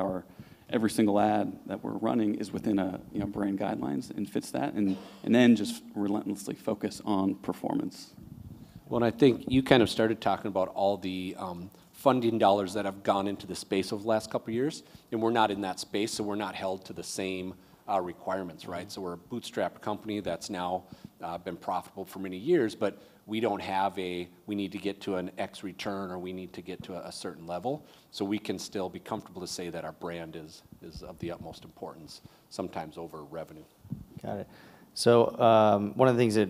every single ad that we're running is within a brand guidelines and fits that, and then just relentlessly focus on performance. Well, and I think you kind of started talking about all the funding dollars that have gone into the space over the last couple of years, and we're not in that space, so we're not held to the same requirements, right? So we're a bootstrap company that's now been profitable for many years, but we don't have we need to get to an X return or we need to get to a certain level. So we can still be comfortable to say that our brand is of the utmost importance, sometimes over revenue. Got it. So one of the things that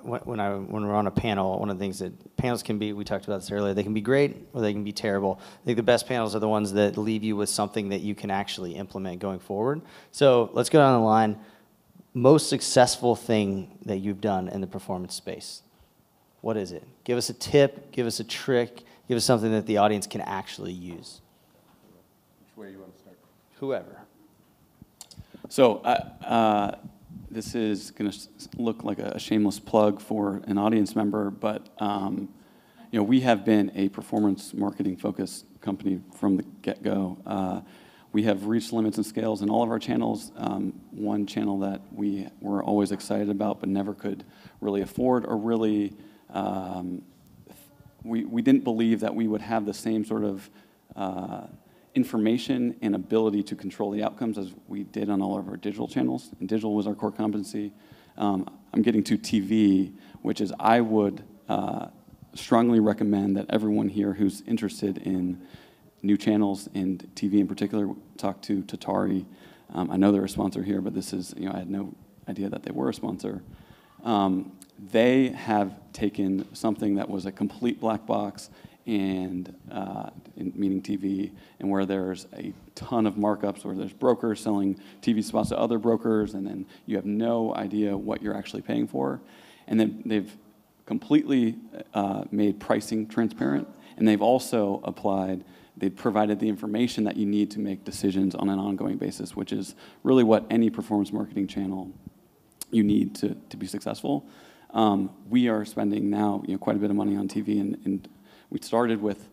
when we're on a panel, one of the things that panels can be, we talked about this earlier, they can be great or they can be terrible. I think the best panels are the ones that leave you with something that you can actually implement going forward. So let's go down the line. Most successful thing that you've done in the performance space. What is it? Give us a tip, give us a trick, give us something that the audience can actually use. Which way you want to start? Whoever. So this is going to look like a shameless plug for an audience member, but we have been a performance marketing focused company from the get-go. We have reached limits and scales in all of our channels. One channel that we were always excited about but never could really afford or really, we didn't believe that we would have the same sort of information and ability to control the outcomes as we did on all of our digital channels. And digital was our core competency. I'm getting to TV, which is I would strongly recommend that everyone here who's interested in new channels and TV in particular talk to Tatari. I know they're a sponsor here, but this is, I had no idea that they were a sponsor. They have taken something that was a complete black box and meaning TV, and where there's a ton of markups, where there's brokers selling TV spots to other brokers, and then you have no idea what you're actually paying for. And then they've completely made pricing transparent, and they've also they've provided the information that you need to make decisions on an ongoing basis, which is really what any performance marketing channel you need to be successful. We are spending now quite a bit of money on TV, and we started with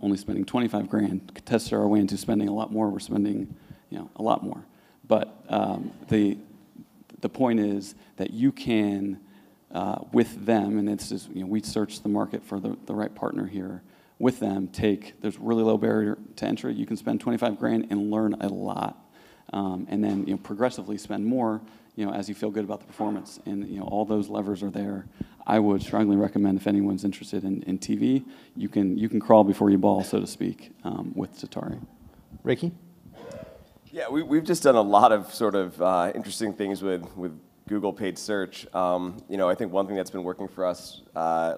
only spending 25 grand, tested our way into spending a lot more. We're spending a lot more. But the point is that you can, with them, and it's just, we search the market for the right partner here. With them, there's really low barrier to entry. You can spend 25 grand and learn a lot, and then progressively spend more as you feel good about the performance. And all those levers are there. I would strongly recommend, if anyone's interested in TV, you can crawl before you ball, so to speak, with Tatari. Ricky? Yeah, we've just done a lot of sort of interesting things with Google paid search. I think one thing that's been working for us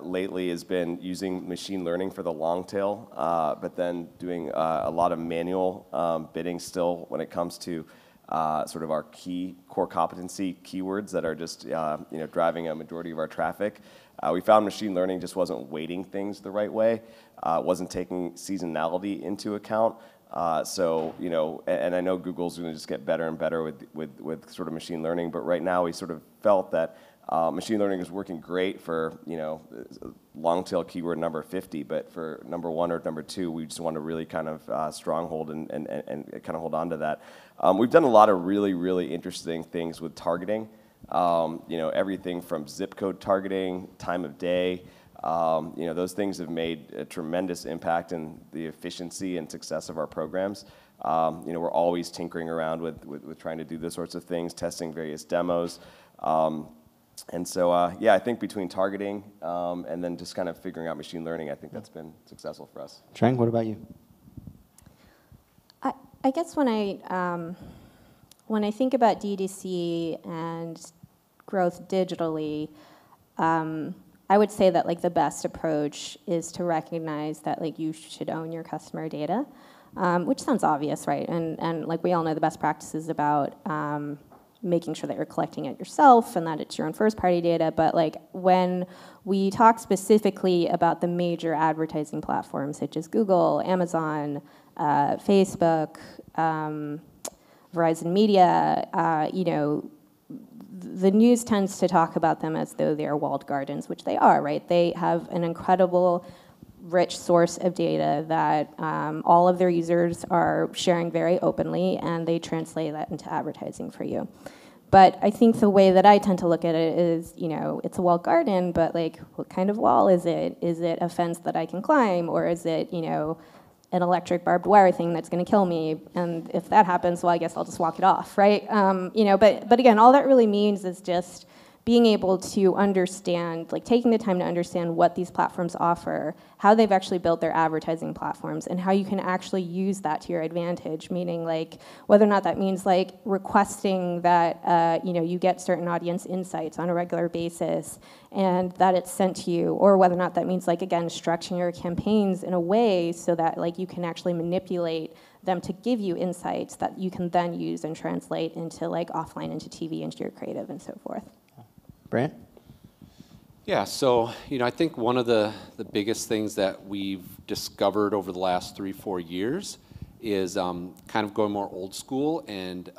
lately has been using machine learning for the long tail, but then doing a lot of manual bidding still when it comes to sort of our core competency keywords that are just driving a majority of our traffic. We found machine learning just wasn't weighting things the right way, wasn't taking seasonality into account. And I know Google's going to just get better and better with sort of machine learning, but right now we sort of felt that machine learning is working great for long tail keyword number 50, but for number 1 or number 2, we just want to really kind of stronghold and kind of hold on to that. We've done a lot of really, really interesting things with targeting. Everything from zip code targeting, time of day. Those things have made a tremendous impact in the efficiency and success of our programs. We're always tinkering around with trying to do those sorts of things, testing various demos. I think between targeting and then just kind of figuring out machine learning, I think that's been successful for us. Trang, what about you? I guess when I think about D2C and growth digitally, I would say that the best approach is to recognize that you should own your customer data, which sounds obvious, right? And we all know the best practices about making sure that you're collecting it yourself and that it's your own first-party data. But when we talk specifically about the major advertising platforms such as Google, Amazon, Facebook, Verizon Media, the news tends to talk about them as though they're walled gardens, which they are, right? They have an incredible, rich source of data that all of their users are sharing very openly, and they translate that into advertising for you. But I think the way that I tend to look at it is, it's a walled garden, but what kind of wall is it? Is it a fence that I can climb, or is it, an electric barbed wire thing that's going to kill me, and if that happens, well, I guess I'll just walk it off, right? But again, all that really means is just being able to understand, like taking the time to understand what these platforms offer, how they've actually built their advertising platforms, and how you can actually use that to your advantage, meaning like whether or not that means like requesting that you get certain audience insights on a regular basis and that it's sent to you, or whether or not that means like, again, structuring your campaigns in a way so that like you can actually manipulate them to give you insights that you can then use and translate into like offline, into TV, into your creative, and so forth. Brant? Yeah, so I think one of the biggest things that we've discovered over the last 3-4 years is kind of going more old school and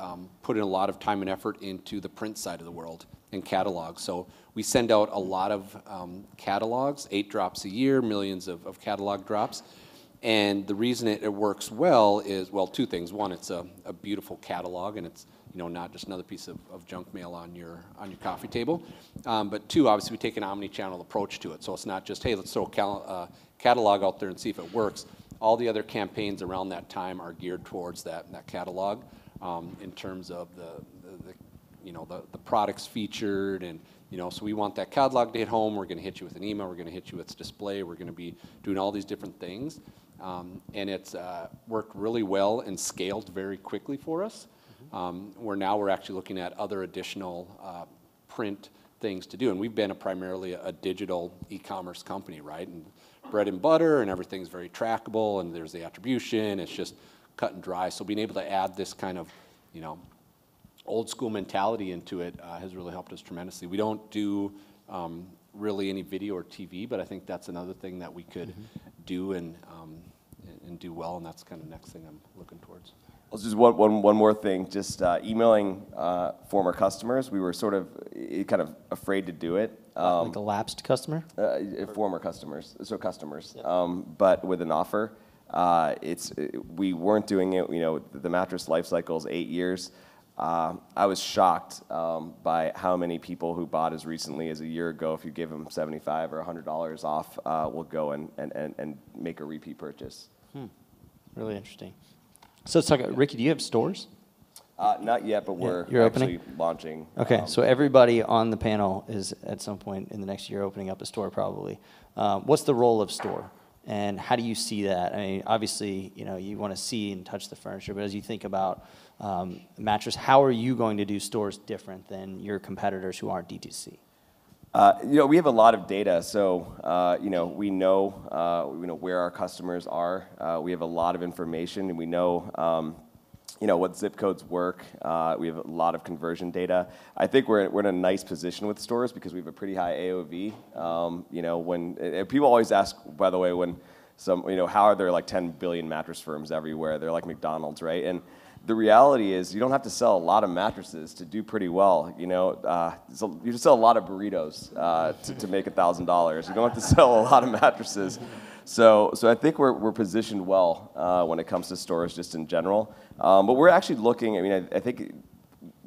putting a lot of time and effort into the print side of the world and catalogs. So we send out a lot of catalogs, 8 drops a year, millions of catalog drops. And the reason it works well is, well, 2 things. One, it's a beautiful catalog, and it's not just another piece of junk mail on your coffee table. But 2, obviously, we take an omni-channel approach to it. So it's not just, hey, let's throw a catalog out there and see if it works. All the other campaigns around that time are geared towards that catalog in terms of the products featured, and so we want that catalog to hit home. We're going to hit you with an email. We're going to hit you with display. We're going to be doing all these different things. And it's worked really well and scaled very quickly for us. Where we're actually looking at other additional print things to do. And we've been primarily a digital e-commerce company, right? And bread and butter, and everything's very trackable, and there's the attribution. It's just cut and dry. So being able to add this kind of, old school mentality into it has really helped us tremendously. We don't do really any video or TV, but I think that's another thing that we could do and do well, and that's kind of the next thing I'm looking towards. Well, just one more thing. Just emailing former customers. We were sort of kind of afraid to do it. Like a lapsed customer? Former customers, so customers. Yeah. But with an offer, we weren't doing it. The mattress life cycle is 8 years. I was shocked by how many people who bought as recently as a year ago, if you give them $75 or $100 off, will go and make a repeat purchase. Really interesting. So let's talk. Ricky, do you have stores? Not yet, but we're opening? actually launching. Okay, so everybody on the panel is at some point in the next year opening up a store, probably. What's the role of store, and how do you see that? I mean, obviously, you want to see and touch the furniture, but as you think about mattress, how are you going to do stores different than your competitors who aren't D2C? We have a lot of data, so we know where our customers are. We have a lot of information, and we know what zip codes work. We have a lot of conversion data. I think we're in a nice position with stores because we have a pretty high AOV. When people always ask, by the way, when how are there like 10 billion mattress firms everywhere? They're like McDonald's, right? And the reality is you don't have to sell a lot of mattresses to do pretty well. You just sell a lot of burritos to make $1,000. You don't have to sell a lot of mattresses. So I think we're positioned well when it comes to stores just in general. But we're actually looking, I think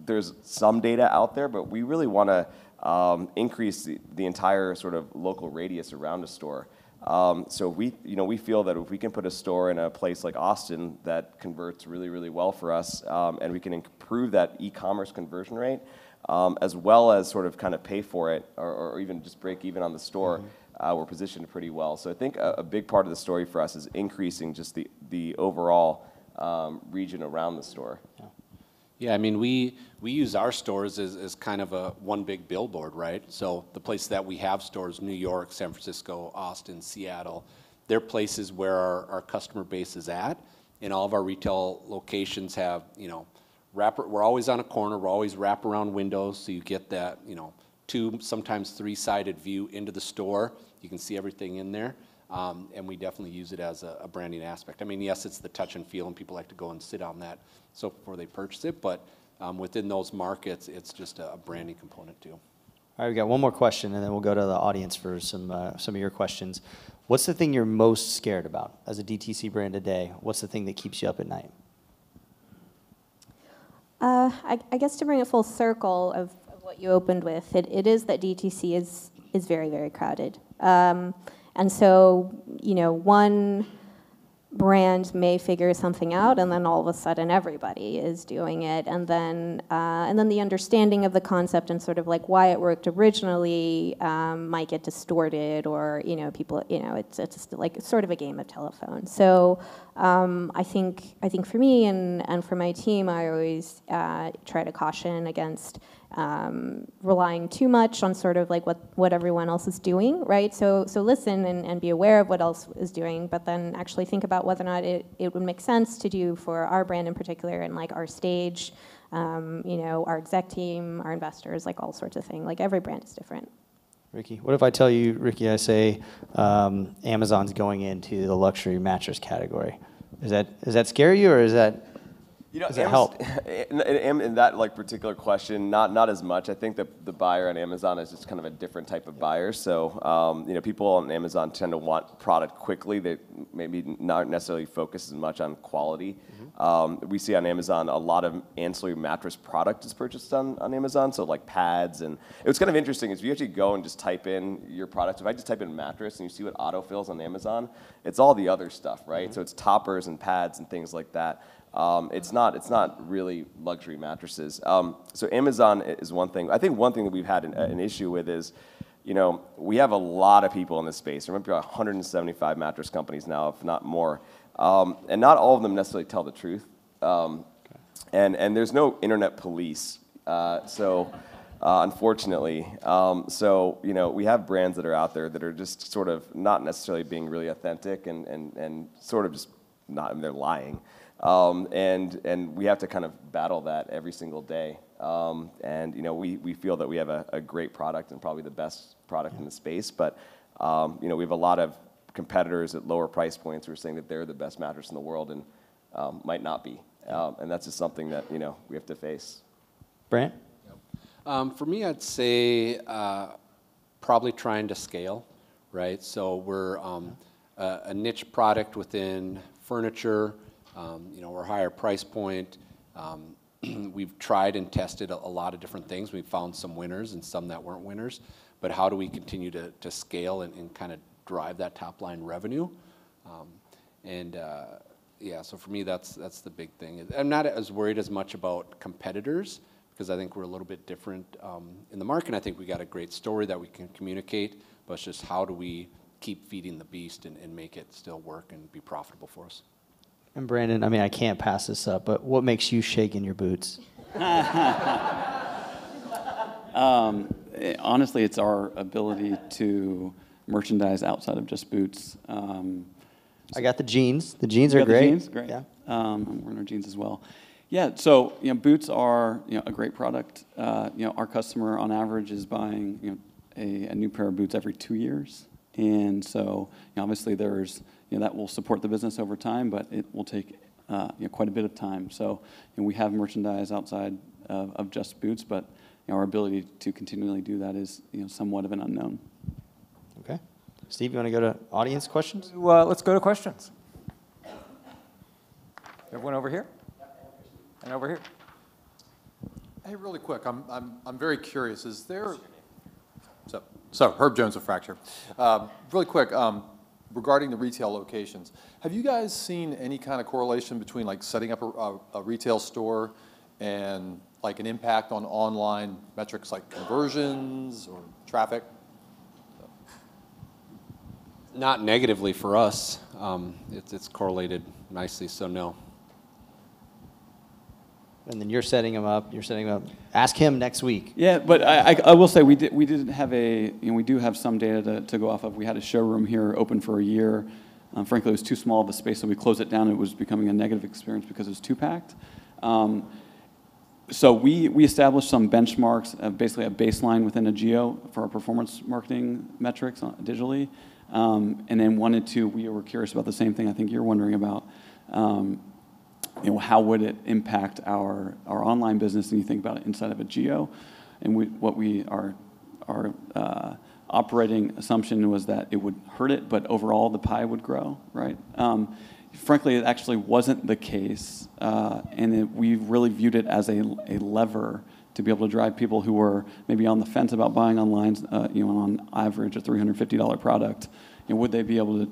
there's some data out there, but we really want to increase the entire sort of local radius around a store. So we feel that if we can put a store in a place like Austin that converts really, really well for us, and we can improve that e-commerce conversion rate, as well as sort of kind of pay for it, or even just break even on the store, we're positioned pretty well. So I think a big part of the story for us is increasing just the overall region around the store. Yeah, we use our stores as kind of a one big billboard, right? So the places that we have stores, New York, San Francisco, Austin, Seattle, they're places where our customer base is at, and all of our retail locations have, we're always on a corner, we're always wraparound windows, so you get that, 2, sometimes 3-sided view into the store. You can see everything in there. And we definitely use it as a branding aspect. Yes, it's the touch and feel, and people like to go and sit on that before they purchase it, but within those markets, it's just a branding component too. All right, we got one more question, and then we'll go to the audience for some of your questions. What's the thing you're most scared about as a DTC brand today? What's the thing that keeps you up at night? I guess to bring it full circle of what you opened with, it is that DTC is very, very crowded. And so, brand may figure something out, and then all of a sudden everybody is doing it, and then the understanding of the concept and sort of like why it worked originally might get distorted, or people, it's like sort of a game of telephone. So I think for me and for my team, I always try to caution against relying too much on sort of like what everyone else is doing, right? So listen and be aware of what else is doing, but then actually think about whether or not it would make sense to do for our brand in particular, and like our stage, our exec team, our investors, like all sorts of things. Like every brand is different. Ricky, what if I tell you, Ricky, I say Amazon's going into the luxury mattress category? Does that scare you, or is that? Does it help? In that like particular question, not as much. I think that the buyer on Amazon is just kind of a different type of buyer. So people on Amazon tend to want product quickly. They maybe not necessarily focus as much on quality. We see on Amazon a lot of ancillary mattress product is purchased on Amazon. So like pads, and it was kind of interesting is if you actually go and just type in your product. If I just type in mattress and you see what autofills on Amazon, it's all the other stuff, right? So it's toppers and pads and things like that. It's not really luxury mattresses. So Amazon is one thing. I think one thing that we've had an issue with is, we have a lot of people in this space. There might be 175 mattress companies now, if not more, and not all of them necessarily tell the truth. And there's no internet police. Unfortunately, we have brands that are out there that are just sort of not necessarily being really authentic and sort of just not. They're lying. And we have to kind of battle that every single day. We feel that we have a great product and probably the best product in the space, but we have a lot of competitors at lower price points who are saying that they're the best mattress in the world and might not be. And that's just something that we have to face. Brant? For me, I'd say probably trying to scale, right? So we're a niche product within furniture. We're a higher price point. We've tried and tested a lot of different things. We've found some winners and some that weren't winners. But how do we continue to scale and kind of drive that top line revenue? So for me, that's the big thing. I'm not as worried as much about competitors because I think we're a little bit different in the market. I think we got a great story that we can communicate, but it's just how do we keep feeding the beast and make it still work and be profitable for us. And Brandon, I can't pass this up, but what makes you shake in your boots? Honestly, it's our ability to merchandise outside of just boots. I got the jeans. The jeans are great. The jeans, great. Yeah. I'm wearing our jeans as well. Yeah. So boots are a great product. Our customer on average is buying a new pair of boots every 2 years, and so obviously there's that will support the business over time, but it will take quite a bit of time. So we have merchandise outside of just boots, but our ability to continually do that is somewhat of an unknown. Okay. Steve, you want to go to audience questions? Let's go to questions. Everyone over here? And over here. Hey, really quick, I'm very curious. Is there? So Herb Jones of Fracture. Really quick, regarding the retail locations, have you guys seen any kind of correlation between like setting up a retail store and like an impact on online metrics like conversions or traffic? Not negatively for us. It's correlated nicely, so no. And then you're setting them up. Ask him next week. Yeah, but I will say we did have we do have some data to go off of. We had a showroom here open for a year. Frankly, it was too small of a space, so we closed it down. It was becoming a negative experience because it was too packed. So we established some benchmarks, basically a baseline within a geo for our performance marketing metrics digitally, and then we were curious about the same thing I think you're wondering about. How would it impact our online business? And you think about it inside of a geo, and our operating assumption was that it would hurt it, but overall the pie would grow, right? Frankly, it actually wasn't the case, and we really viewed it as a lever to be able to drive people who were maybe on the fence about buying online, on average a $350 product. Would they be able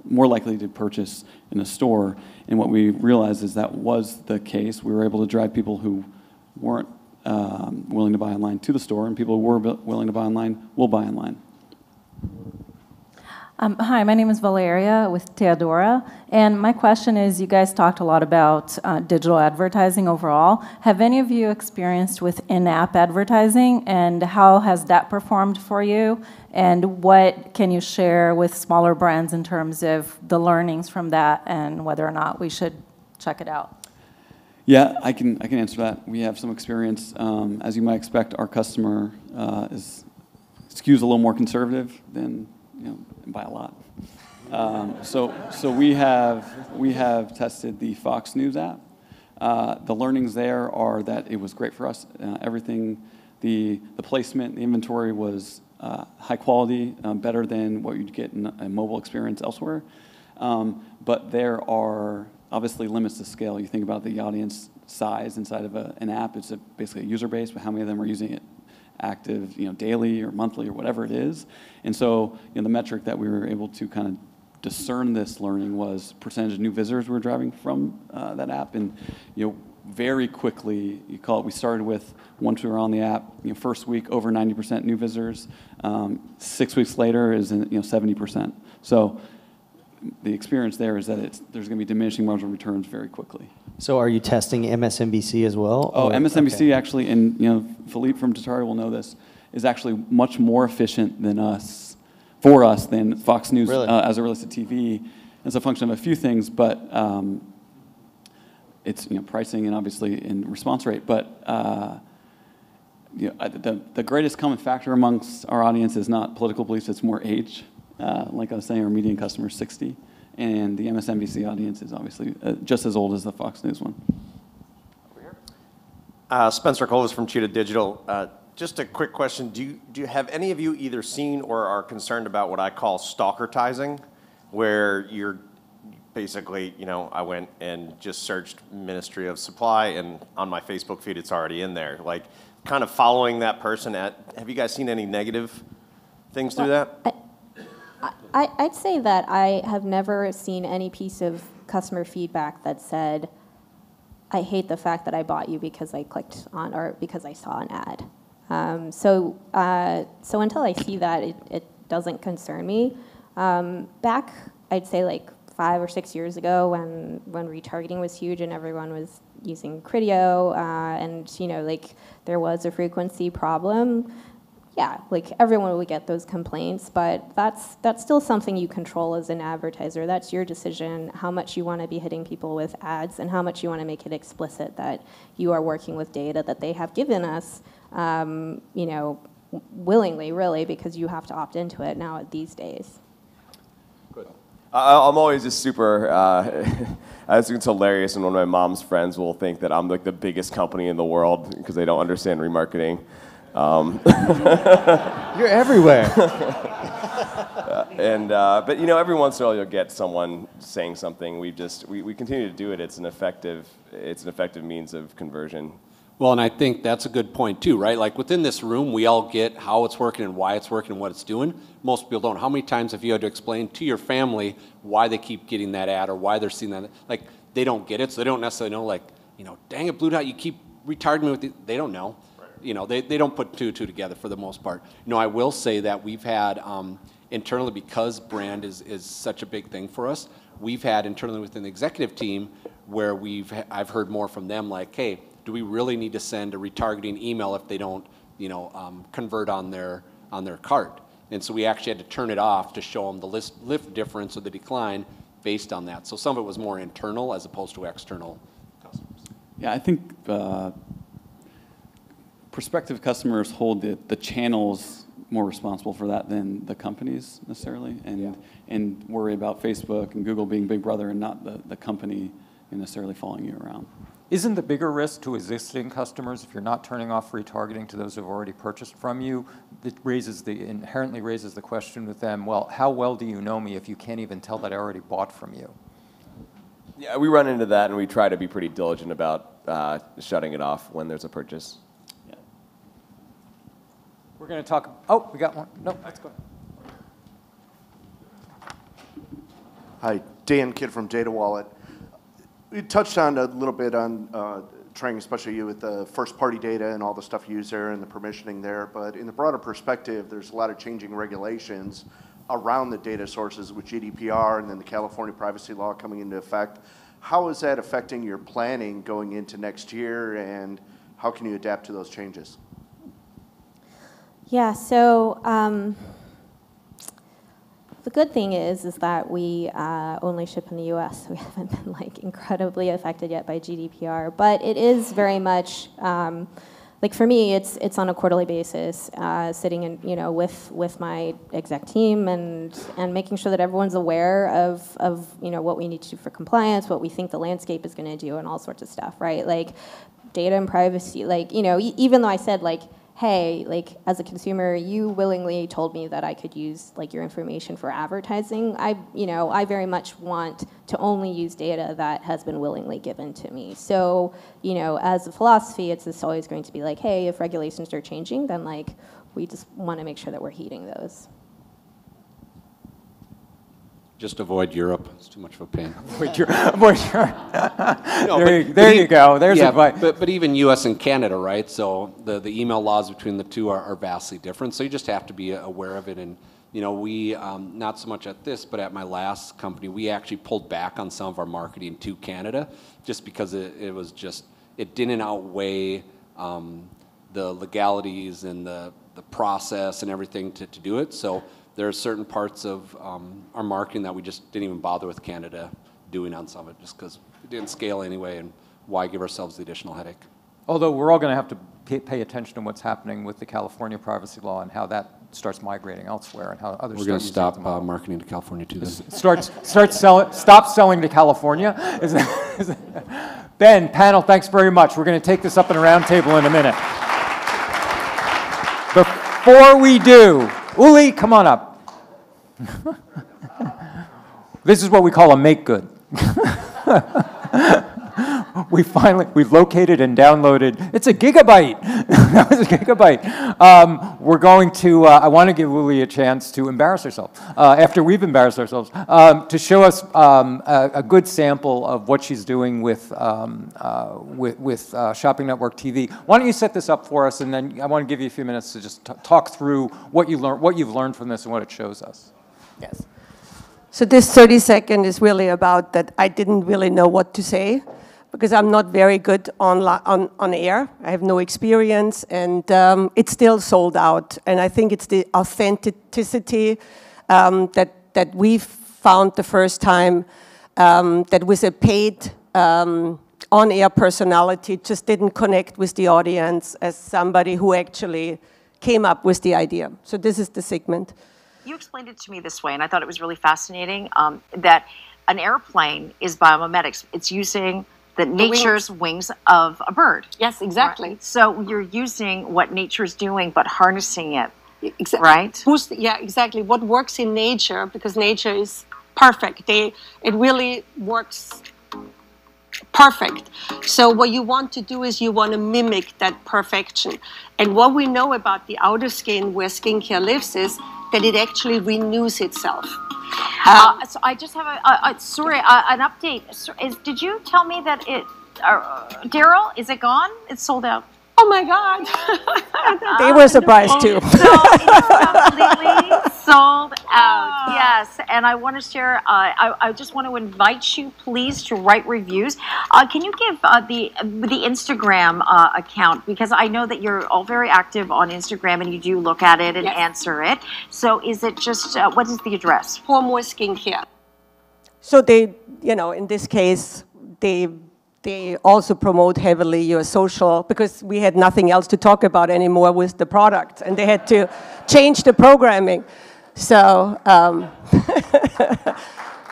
more likely to purchase in a store. And what we realized is that was the case. We were able to drive people who weren't willing to buy online to the store, and people who were willing to buy online will buy online. Hi, my name is Valeria with Teodora, and my question is, you guys talked a lot about digital advertising overall. Have any of you experienced with in-app advertising, and how has that performed for you? And what can you share with smaller brands in terms of the learnings from that and whether or not we should check it out? Yeah, I can answer that. We have some experience. As you might expect, our customer skews a little more conservative than, by a lot. So we have tested the Fox News app. The learnings there are that it was great for us. Everything, the placement, the inventory was high quality, better than what you'd get in a mobile experience elsewhere. But there are obviously limits to scale. You think about the audience size inside of an app. It's basically a user base, but how many of them are using it active, daily or monthly or whatever it is. And so, the metric that we were able to kind of discern this learning was percentage of new visitors we were driving from that app. And, very quickly, we started with, once we were on the app, first week over 90% new visitors. 6 weeks later is 70%. So the experience there is that there's going to be diminishing marginal returns very quickly. So are you testing MSNBC as well? Oh, MSNBC actually, and Philippe from Tatari will know this, is actually much more efficient for us than Fox News Really? As it relates to TV. It's a function of a few things, but it's pricing and obviously in response rate. But the greatest common factor amongst our audience is not political beliefs; it's more age. Like I was saying, our median customer is 60, and the MSNBC audience is obviously just as old as the Fox News one. Spencer Colvis from Cheetah Digital. Just a quick question. Do you have any of you either seen or are concerned about what I call stalkertizing, where you're basically, I went and just searched Ministry of Supply, and on my Facebook feed, it's already in there. Like, kind of following that person have you guys seen any negative things through that? I'd say that I have never seen any piece of customer feedback that said, I hate the fact that I bought you because I clicked on or because I saw an ad. So until I see that, it doesn't concern me. Back, I'd say like 5 or 6 years ago when retargeting was huge and everyone was using Criteo and there was a frequency problem. Yeah, everyone would get those complaints, but that's still something you control as an advertiser. That's your decision, how much you want to be hitting people with ads and how much you want to make it explicit that you are working with data that they have given us, willingly, really, because you have to opt into it now these days. Good. I'm always just super, I think it's hilarious, and one of my mom's friends will think that I'm like the biggest company in the world because they don't understand remarketing. You're everywhere. But every once in a while you'll get someone saying something. We continue to do it. It's an effective means of conversion. Well, and I think that's a good point too, right? Like within this room, we all get how it's working and why it's working and what it's doing. Most people don't. How many times have you had to explain to your family why they keep getting that ad or why they're seeing that? Like they don't get it, so they don't necessarily know. Dang it, Blue Dot, you keep retargeting me with the. They don't know. They don't put two and two together for the most part. I will say that we've had internally, because brand is such a big thing for us, we've had internally within the executive team where I've heard more from them like, hey, do we really need to send a retargeting email if they don't, convert on their cart? And so we actually had to turn it off to show them the lift difference or the decline based on that. So some of it was more internal as opposed to external customers. Yeah, I think prospective customers hold the channels more responsible for that than the companies necessarily, and worry about Facebook and Google being Big Brother and not the company necessarily following you around. Isn't the bigger risk to existing customers if you're not turning off retargeting to those who have already purchased from you? It inherently raises the question with them, well, how well do you know me if you can't even tell that I already bought from you? Yeah, we run into that, and we try to be pretty diligent about shutting it off when there's a purchase. Yeah. We're going to talk. Oh, we got one. No, let's go. Hi, Dan Kidd from Data Wallet. We touched on a little bit on Trang, especially you with the first-party data and all the stuff you use there and the permissioning there. But in the broader perspective, there's a lot of changing regulations around the data sources with GDPR and then the California privacy law coming into effect. How is that affecting your planning going into next year, and how can you adapt to those changes? Yeah, so the good thing is that we only ship in the U.S., so we haven't been like incredibly affected yet by GDPR. But it is very much like for me, it's on a quarterly basis, sitting in with my exec team and making sure that everyone's aware of what we need to do for compliance, what we think the landscape is going to do, and all sorts of stuff, right? Like data and privacy, like even though I said like, hey, like as a consumer, you willingly told me that I could use like your information for advertising. I very much want to only use data that has been willingly given to me. So, as a philosophy, it's just always going to be like, hey, if regulations are changing, then like we just want to make sure that we're heeding those. Just avoid Europe. It's too much of a pain. Avoid Europe. There you go. There's advice. But even U.S. and Canada, right? So the email laws between the two are vastly different. So you just have to be aware of it. And we not so much at this, but at my last company, we actually pulled back on some of our marketing to Canada, just because it didn't outweigh the legalities and the process and everything to do it. So there are certain parts of our marketing that we just didn't even bother with Canada doing on some of it, just because it didn't scale anyway, and why give ourselves the additional headache? Although we're all going to have to pay attention to what's happening with the California privacy law and how that starts migrating elsewhere and how others. We're going to stop marketing to California too. Then. Stop selling to California. Ben, panel, thanks very much. We're going to take this up in a round table in a minute. Before we do, Uli, come on up. This is what we call a make good. We've located and downloaded. It's a gigabyte. That was a gigabyte. We're going to. I want to give Uli a chance to embarrass herself after we've embarrassed ourselves to show us a good sample of what she's doing with Shopping Network TV. Why don't you set this up for us, and then I want to give you a few minutes to just talk through what you've learned from this and what it shows us. Yes. So this 30-second is really about that I didn't really know what to say, because I'm not very good on air. I have no experience, and it's still sold out. And I think it's the authenticity that we've found the first time that with a paid on-air personality just didn't connect with the audience as somebody who actually came up with the idea. So this is the segment. You explained it to me this way, and I thought it was really fascinating, that an airplane is biomimetics. It's using nature's wings of a bird. Yes, exactly. Right? So you're using what nature's doing, but harnessing it, right? Yeah, exactly. What works in nature, because nature is perfect. It really works perfect. So what you want to do is you want to mimic that perfection. And what we know about the outer skin where skincare lives is that it actually renews itself. So I just have an update. Did you tell me that Daryl, is it gone? It's sold out. Oh my God. They were surprised too. So it's completely sold out. Yes, and I want to share, I just want to invite you, please, to write reviews. Can you give the Instagram account? Because I know that you're all very active on Instagram and you do look at it and answer it. So is it just, what is the address? For more skincare. So they, in this case, they also promote heavily your social, because we had nothing else to talk about anymore with the product, and they had to change the programming. So, but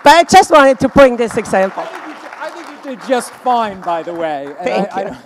I just wanted to bring this example. I think you did just fine, by the way. Thank you.